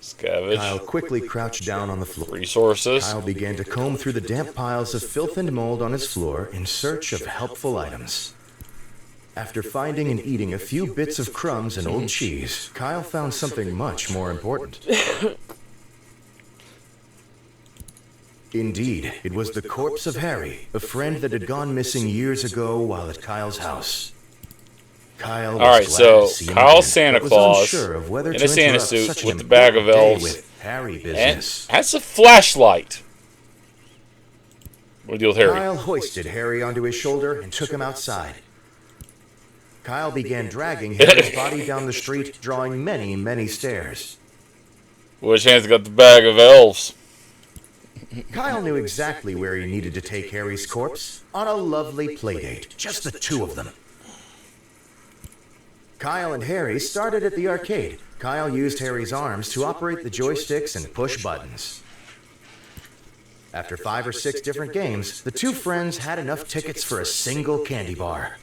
Scavenge. Kyle quickly crouched down on the floor. Resources. Kyle began to comb through the damp piles of filth and mold on his floor in search of helpful items. After finding and eating a few bits of crumbs and old cheese, Kyle found something much more important. Indeed, it was the corpse of Harry, a friend that had gone missing years ago while at Kyle's house. Kyle was Alright, glad so to see him Kyle's again, Santa but was Claus unsure of whether in to a Santa interrupt suit such with an the bag of important day elves with Harry and business. has a flashlight. What do you deal with Harry? Kyle hoisted Harry onto his shoulder and took him outside. Kyle began dragging Harry's body down the street, drawing many, many stares. Which hand's got the bag of elves? Kyle knew exactly where he needed to take Harry's corpse, on a lovely playdate, just the two of them. Kyle and Harry started at the arcade. Kyle used Harry's arms to operate the joysticks and push buttons. After 5 or 6 different games, the two friends had enough tickets for a single candy bar.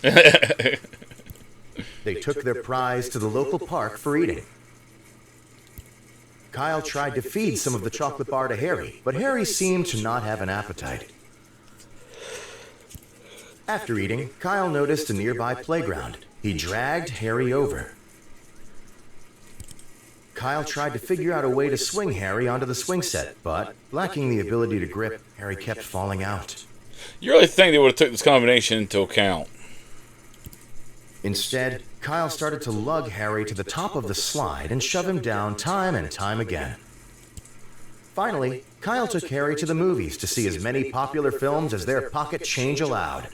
They took their prize to the local park for eating. Kyle tried to feed some of the chocolate bar to Harry, but Harry seemed to not have an appetite. After eating, Kyle noticed a nearby playground. He dragged Harry over. Kyle tried to figure out a way to swing Harry onto the swing set, but lacking the ability to grip, Harry kept falling out. You really think they would have took this combination into account? Instead, Kyle started to lug Harry to the top of the slide and shove him down time and time again. Finally, Kyle took Harry to the movies to see as many popular films as their pocket change allowed.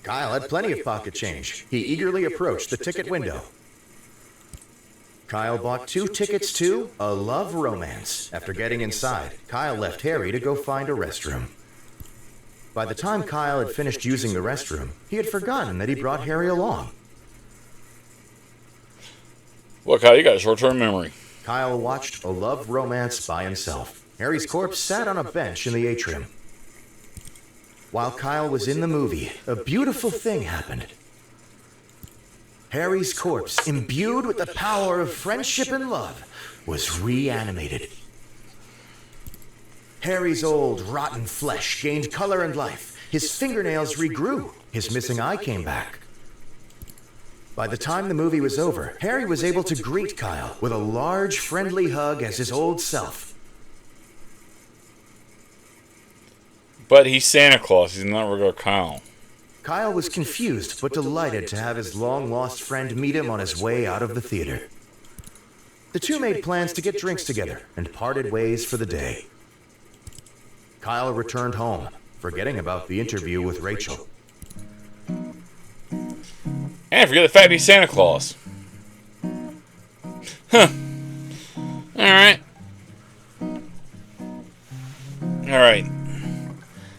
Kyle had plenty of pocket change. He eagerly approached the ticket window. Kyle bought 2 tickets to A Love Romance. After getting inside, Kyle left Harry to go find a restroom. By the time Kyle had finished using the restroom, he had forgotten that he brought Harry along. Well, Kyle, you got a short-term memory. Kyle watched A Love Romance by himself. Harry's corpse sat on a bench in the atrium. While Kyle was in the movie, a beautiful thing happened. Harry's corpse, imbued with the power of friendship and love, was reanimated. Harry's old, rotten flesh gained color and life. His fingernails regrew. His missing eye came back. By the time the movie was over, Harry was able to greet Kyle with a large, friendly hug as his old self. But he's Santa Claus. He's not regular Kyle. Kyle was confused, but delighted to have his long-lost friend meet him on his way out of the theater. The two made plans to get drinks together and parted ways for the day. Kyle returned home, forgetting about the interview with Rachel. And forget the fact he's Santa Claus. Huh. Alright. Alright.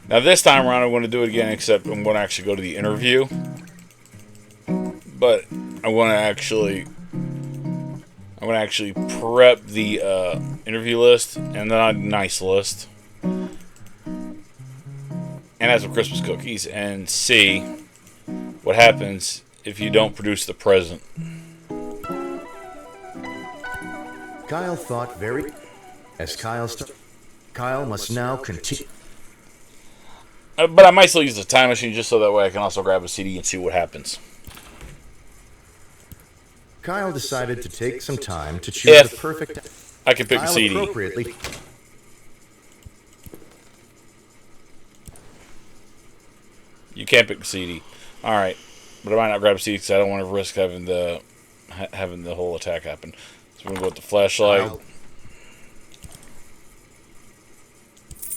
Now this time around I'm going to do it again, except I'm going to actually go to the interview. But I want to actually prep the interview list and then a nice list. And have some Christmas cookies and see what happens if you don't produce the present. Kyle thought very... As Kyle must now continue... But I might still use the time machine just so that way I can also grab a CD and see what happens. Kyle decided to take some time to choose the perfect... I can pick the Kyle CD. Appropriately... You can't pick the CD. Alright. But I might not grab a CD because I don't want to risk having the whole attack happen. So we're going to go with the flashlight.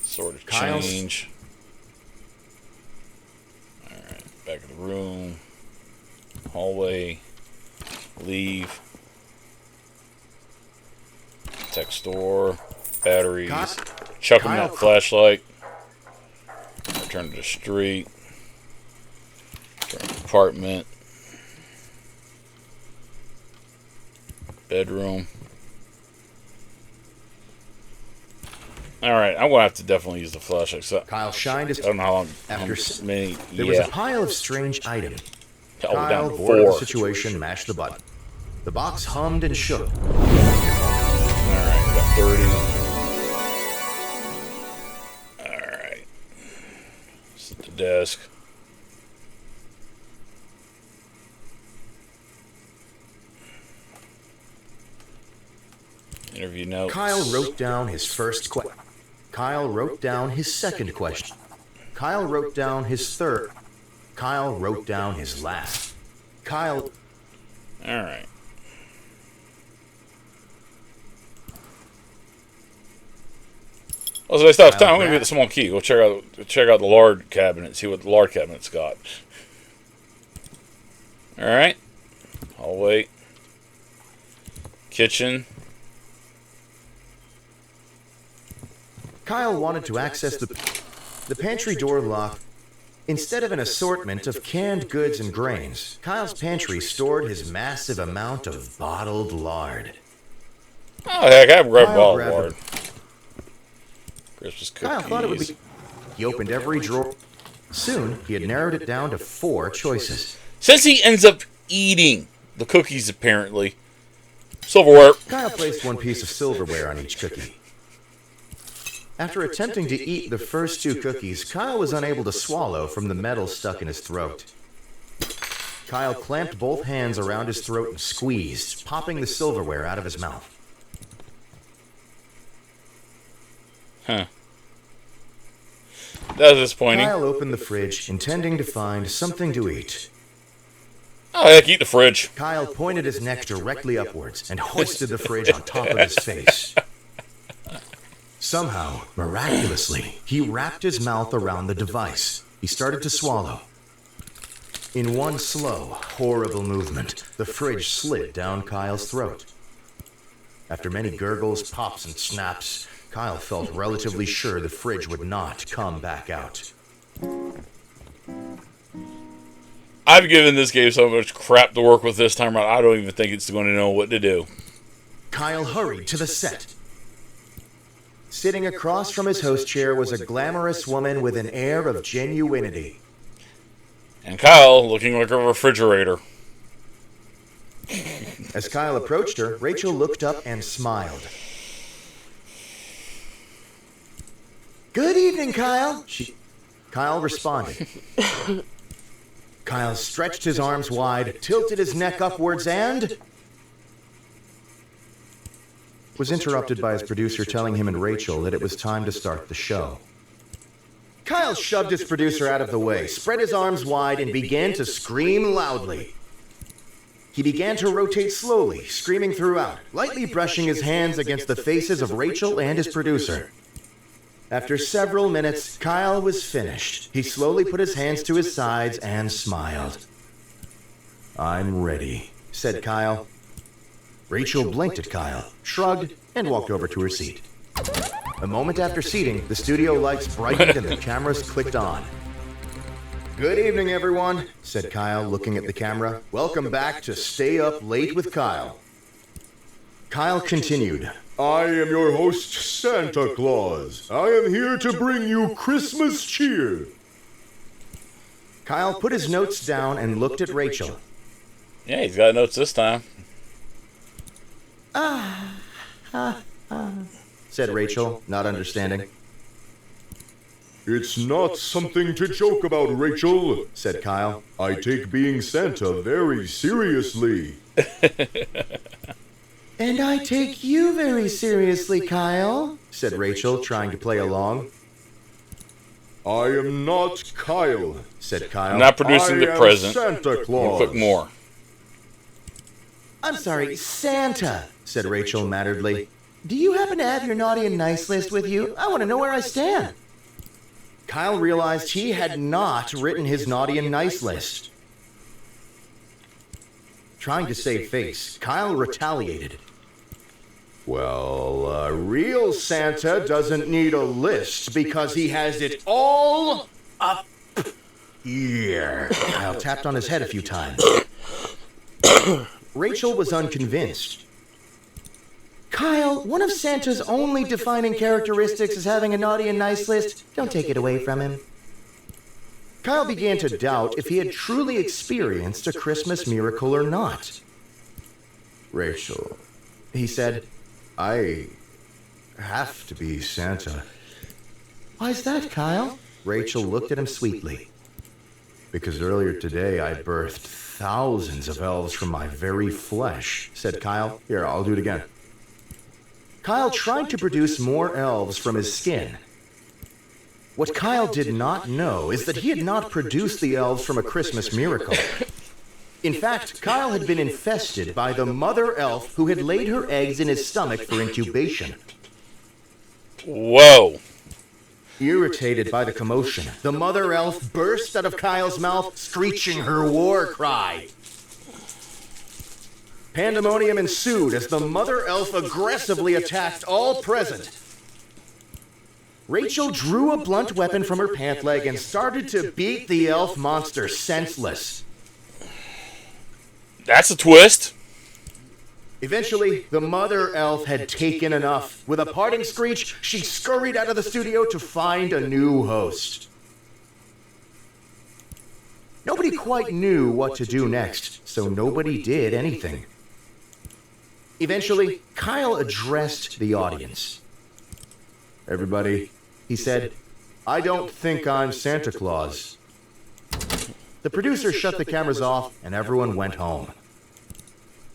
Sort of change. Alright. Back of the room. Hallway. Leave. Tech store. Batteries. Chuck him that flashlight. Return to the street. Apartment. Bedroom. Alright, I'm going to have to definitely use the flashlight. So Kyle shined his... I don't know how long. After many. There was a pile of strange items. Oh, Kyle, down to bored of the 4. situation, mashed the button. The box hummed and shook. Alright, we got 30. Alright. Sit at the desk. Interview notes. Kyle wrote down his first question. Kyle wrote down his second question. Kyle wrote down his third. Kyle wrote down his last. Kyle... Alright. Well, so I stopped time. I'm going to get the small key. Go check out the lard cabinet. See what the lard cabinet's got. Alright. Hallway. Kitchen. Kyle wanted to access the pantry door locked. Instead of an assortment of canned goods and grains, Kyle's pantry stored his massive amount of bottled lard. Oh, heck, I have grabbed bottled lard. Christmas cookies. Kyle thought it would be... He opened every drawer. Soon, he had narrowed it down to 4 choices. Since he ends up eating the cookies, apparently. Silverware. Kyle placed 1 piece of silverware on each cookie. After attempting to eat the first 2 cookies, Kyle was unable to swallow from the metal stuck in his throat. Kyle clamped both hands around his throat and squeezed, popping the silverware out of his mouth. Huh. That was disappointing. Kyle opened the fridge, intending to find something to eat. Oh, heck, eat the fridge. Kyle pointed his neck directly upwards and hoisted the fridge on top of his face. Somehow, miraculously, he wrapped his mouth around the device. He started to swallow. In one slow, horrible movement, the fridge slid down Kyle's throat. After many gurgles, pops, and snaps, Kyle felt relatively sure the fridge would not come back out. I've given this game so much crap to work with this time around, I don't even think it's going to know what to do. Kyle hurried to the set. Sitting across from his host chair was a glamorous woman with an air of genuinity. And Kyle looking like a refrigerator. As Kyle approached her, Rachel looked up and smiled. "Good evening, Kyle." Kyle responded. Kyle stretched his arms wide, tilted his neck upwards, and was interrupted by his producer telling him and Rachel that it was time to start the show. Kyle shoved his producer out of the way, spread his arms wide, and began to scream loudly. He began to rotate slowly, screaming throughout, lightly brushing his hands against the faces of Rachel and his producer. After several minutes, Kyle was finished. He slowly put his hands to his sides and smiled. "I'm ready," said Kyle. Rachel blinked at Kyle, shrugged, and walked over to her seat. A moment after seating, the studio lights brightened and the cameras clicked on. "Good evening, everyone," said Kyle, looking at the camera. "Welcome back to Stay Up Late with Kyle." Kyle continued. I am your host, Santa Claus. I am here to bring you Christmas cheer. Kyle put his notes down and looked at Rachel. Yeah, he's got notes this time. Said Rachel, not understanding. It's not something to joke about, Rachel, said Kyle. I take being Santa very seriously. And I take you very seriously, Kyle, said Rachel, trying to play along. I am not Kyle, said Kyle. I'm not producing the present. Santa Claus. Quick more. I'm sorry, Santa, said Rachel matteredly. Do you happen to have your naughty and nice list with you? I want to know where I stand. Kyle realized he had not written his naughty and nice list. Trying to save face, Kyle retaliated. Well, a real Santa doesn't need a list because he has it all up here. Kyle tapped on his head a few times. Rachel was unconvinced. Kyle, one of Santa's only defining characteristics is having a naughty and nice list. Don't take it away from him. Kyle began to doubt if he had truly experienced a Christmas miracle or not. Rachel, he said, I have to be Santa. Why's that, Kyle? Rachel looked at him sweetly. Because earlier today I birthed thousands of elves from my very flesh, said Kyle. Here, I'll do it again. Kyle tried to produce more elves from his skin. What Kyle did not know is that he had not produced the elves from a Christmas miracle. In fact, Kyle had been infested by the mother elf who had laid her eggs in his stomach for incubation. Whoa. Irritated by the commotion, the mother elf burst out of Kyle's mouth, screeching her war cry. Pandemonium ensued as the mother elf aggressively attacked all present. Rachel drew a blunt weapon from her pant leg and started to beat the elf monster senseless. That's a twist. Eventually, the mother elf had taken enough. With a parting screech, she scurried out of the studio to find a new host. Nobody quite knew what to do next, so nobody did anything. Eventually, Kyle addressed the audience. Everybody, he said, I don't think I'm Santa Claus. The producer shut the cameras off and everyone went home.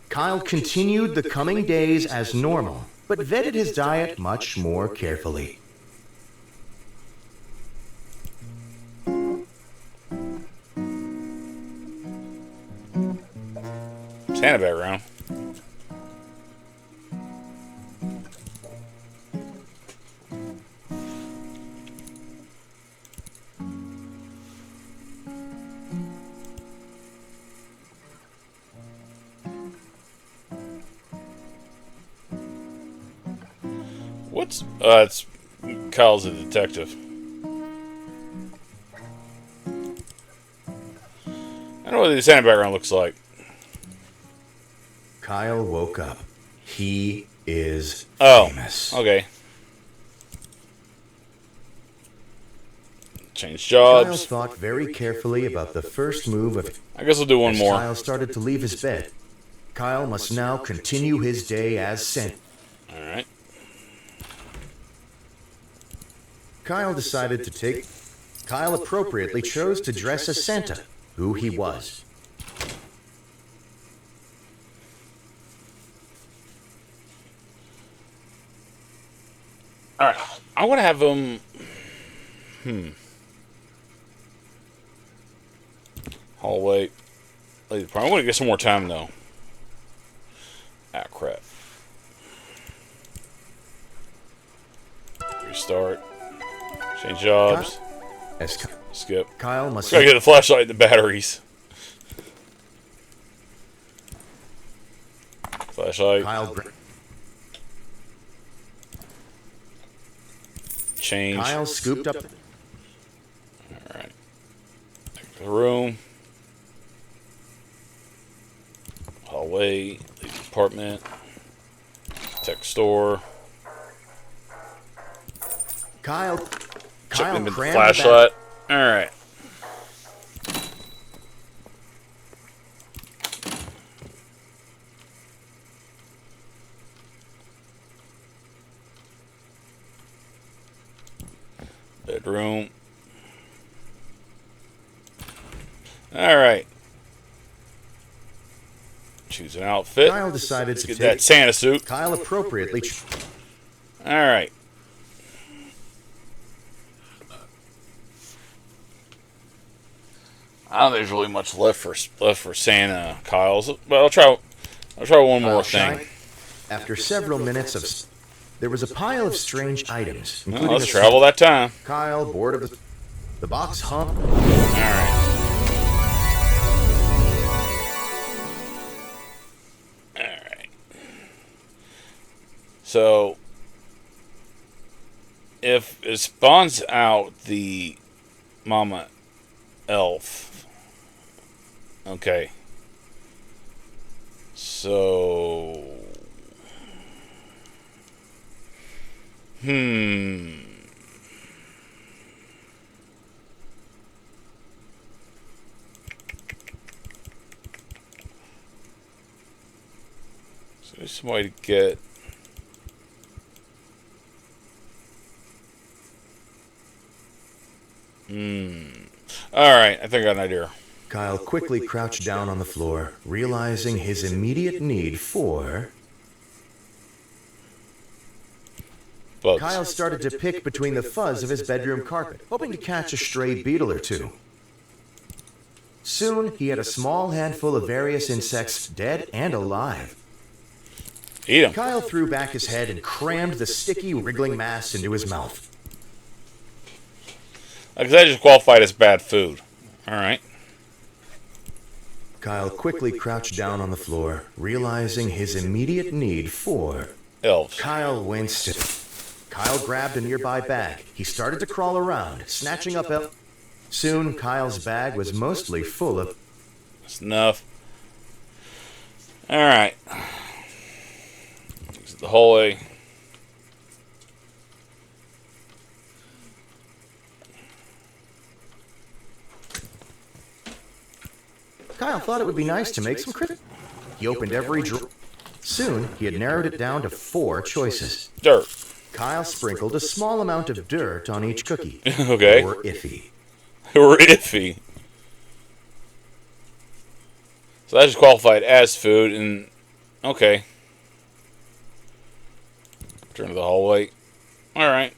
Kyle continued the coming days as normal, but vetted his diet much more carefully. Santa background. It's Kyle's a detective. I don't know what the Santa background looks like. Kyle woke up. He is famous. Okay. Change jobs. Kyle thought very carefully about the first move of... I guess we'll do one more. Kyle started to leave his bed. Kyle must now continue his day as Santa. Alright. Kyle appropriately chose to dress as Santa, who he was. Alright. I want to have him... Hallway. I want to get some more time, though. Ah, crap. Restart. Change jobs. Skip. Kyle must Gotta get the flashlight and the batteries. Flashlight. Change. Kyle scooped up. Alright. Take the room. Hallway. Leave the apartment. Tech store. Kyle Check them with the crammed flashlight. Alright. Bedroom. Alright. Choose an outfit. Kyle decided to get take that Santa suit. Kyle appropriately. Alright. I don't think there's really much left for Santa, Kyle's, but I'll try one more thing. After several minutes of, there was a pile of strange items, including Let's travel that time. Kyle, bored of the box hung. All right. So, if it spawns out the mama elf. Okay. So... So there's some way to get... Alright, I think I got an idea. Kyle quickly crouched down on the floor, realizing his immediate need for... Bugs. Kyle started to pick between the fuzz of his bedroom carpet, hoping to catch a stray beetle or two. Soon, he had a small handful of various insects, dead and alive. Eat them. Kyle threw back his head and crammed the sticky, wriggling mass into his mouth. Because I just qualified as bad food. Alright. Kyle quickly crouched down on the floor, realizing his immediate need for... Elves. Kyle winced. Kyle grabbed a nearby bag. He started to crawl around, snatching up elf. Soon, Kyle's bag was mostly full of... That's enough. Alright. Exit the hallway. Kyle thought it would be nice to make some crit. He opened every drawer. Soon, he had narrowed it down to 4 choices. Dirt. Kyle sprinkled a small amount of dirt on each cookie. Okay. They were iffy. They were iffy. So that just qualified as food, and... Okay. Turn to the hallway. Alright.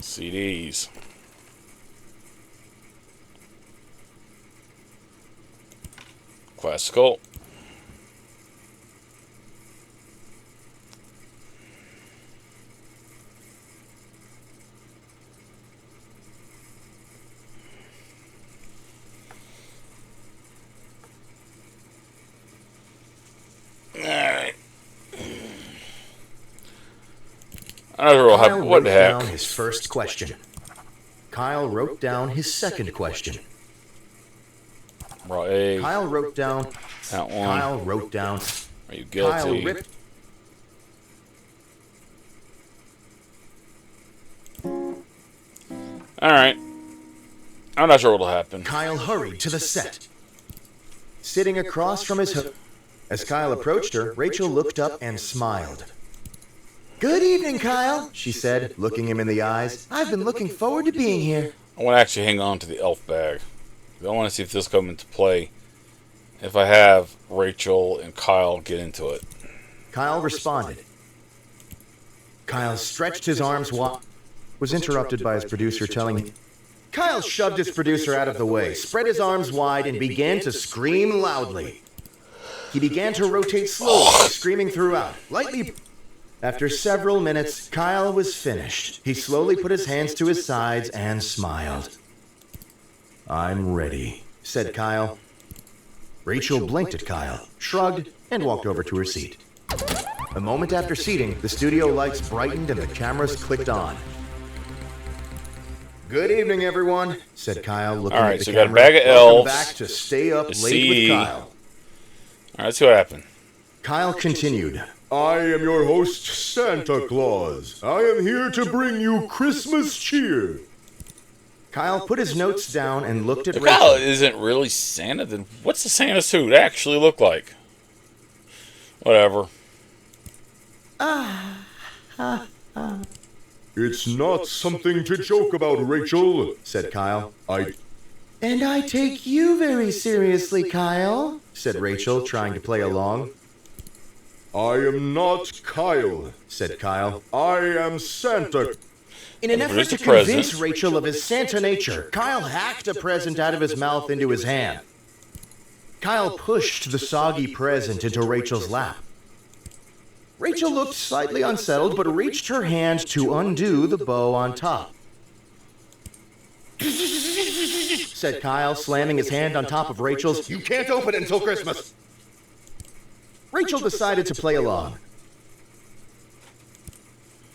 CDs. Classical. Alright. I don't know Kyle what wrote the heck. down his first question. Kyle wrote down his second question. Right. Kyle wrote down. That one. Kyle wrote down. Are you guilty? Kyle ripped. Alright. I'm not sure what'll happen. Kyle hurried to the set. Sitting across from his host. As Kyle approached her, Rachel looked up and smiled. Good evening, Kyle, she said, looking him in the eyes. I've been looking forward to being here. I want to actually hang on to the elf bag. I want to see if this comes into play. If I have Rachel and Kyle get into it. Kyle responded. Kyle stretched his arms wide. Was interrupted by his producer telling him. Kyle shoved his producer out of the way, spread his arms wide, and began to scream loudly. He began to rotate slowly, screaming throughout, lightly. After several minutes, Kyle was finished. He slowly put his hands to his sides and smiled. I'm ready, said Kyle. Rachel blinked at Kyle, shrugged, and walked over to her seat. A moment after seating, the studio lights brightened and the cameras clicked on. Good evening, everyone, said Kyle, looking at the camera. All right, so we got a bag of Welcome elves. back to Stay Up Late with Kyle. All right, let's see what happened. Kyle continued. I am your host, Santa Claus. I am here to bring you Christmas cheer. Kyle put his notes down and looked at If Rachel. Kyle isn't really Santa, then what's the Santa suit actually look like? Whatever. It's not something to joke about, Rachel, said Kyle. And I take you very seriously, Kyle, said Rachel, trying to play along. I am not Kyle, Said Kyle. I am Santa. In an effort to convince Rachel of his Santa nature, Kyle hacked a present out of his mouth into his hand. Kyle pushed the soggy present into Rachel's lap. Rachel looked slightly unsettled, but reached her hand to undo the bow on top. Said Kyle, slamming his hand on top of Rachel's. You can't open it until Christmas. Rachel decided to play along.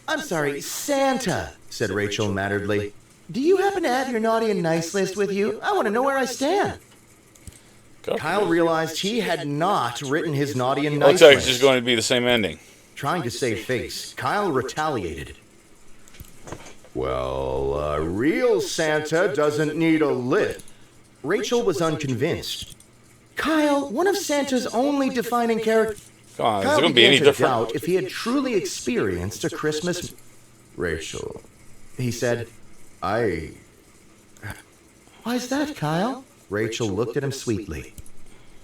I'm sorry, Santa, said Rachel matteredly. Do you happen to have your naughty and nice list with you? I want to know where I stand. Kyle realized he had not written his naughty and nice Looks like list. it's just going to be the same ending. Trying to save face, Kyle retaliated. Well, a real Santa doesn't need a list. Rachel was unconvinced. Kyle, one of Santa's only defining characters. Come on, is Kyle it going to be any began to different? doubt if he had truly experienced a Christmas. Rachel, he said, Why's that, Kyle? Rachel looked at him sweetly.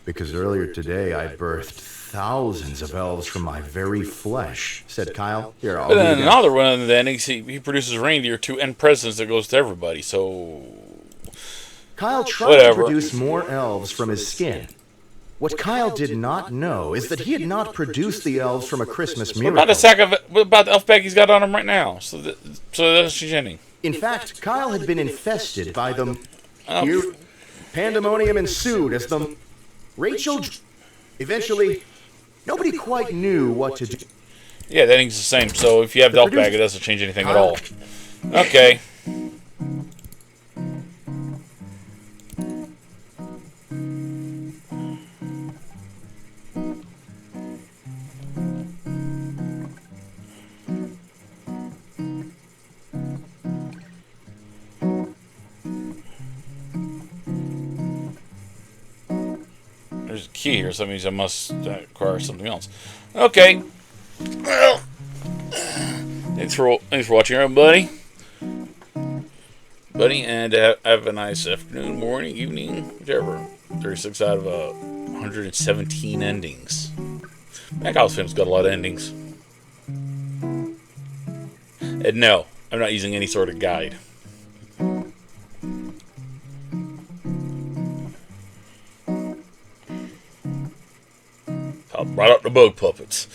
Because earlier today I birthed thousands of elves from my very flesh, said Kyle. Here, I'll But then read it. another one of the endings, he produces reindeer too, and presents that goes to everybody. So Kyle tried whatever. to produce more elves from his skin. What Kyle did not know is that he had not produced the elves from a Christmas What miracle. about the sack of? What about the elf bag he's got on him right now? So that's changing. In fact, Kyle had been infested by them. Oh. Here, pandemonium ensued as the Rachel. Eventually, nobody quite knew what to do. Yeah, that thing's the same. So if you have the elf bag, it doesn't change anything at all. Okay. There's a key here, so that means I must acquire something else. Okay. Well, thanks for watching, everybody. And have a nice afternoon, morning, evening, whichever. 36 out of 117 endings. Mac Film's got a lot of endings. And no, I'm not using any sort of guide. I brought up the bug puppets.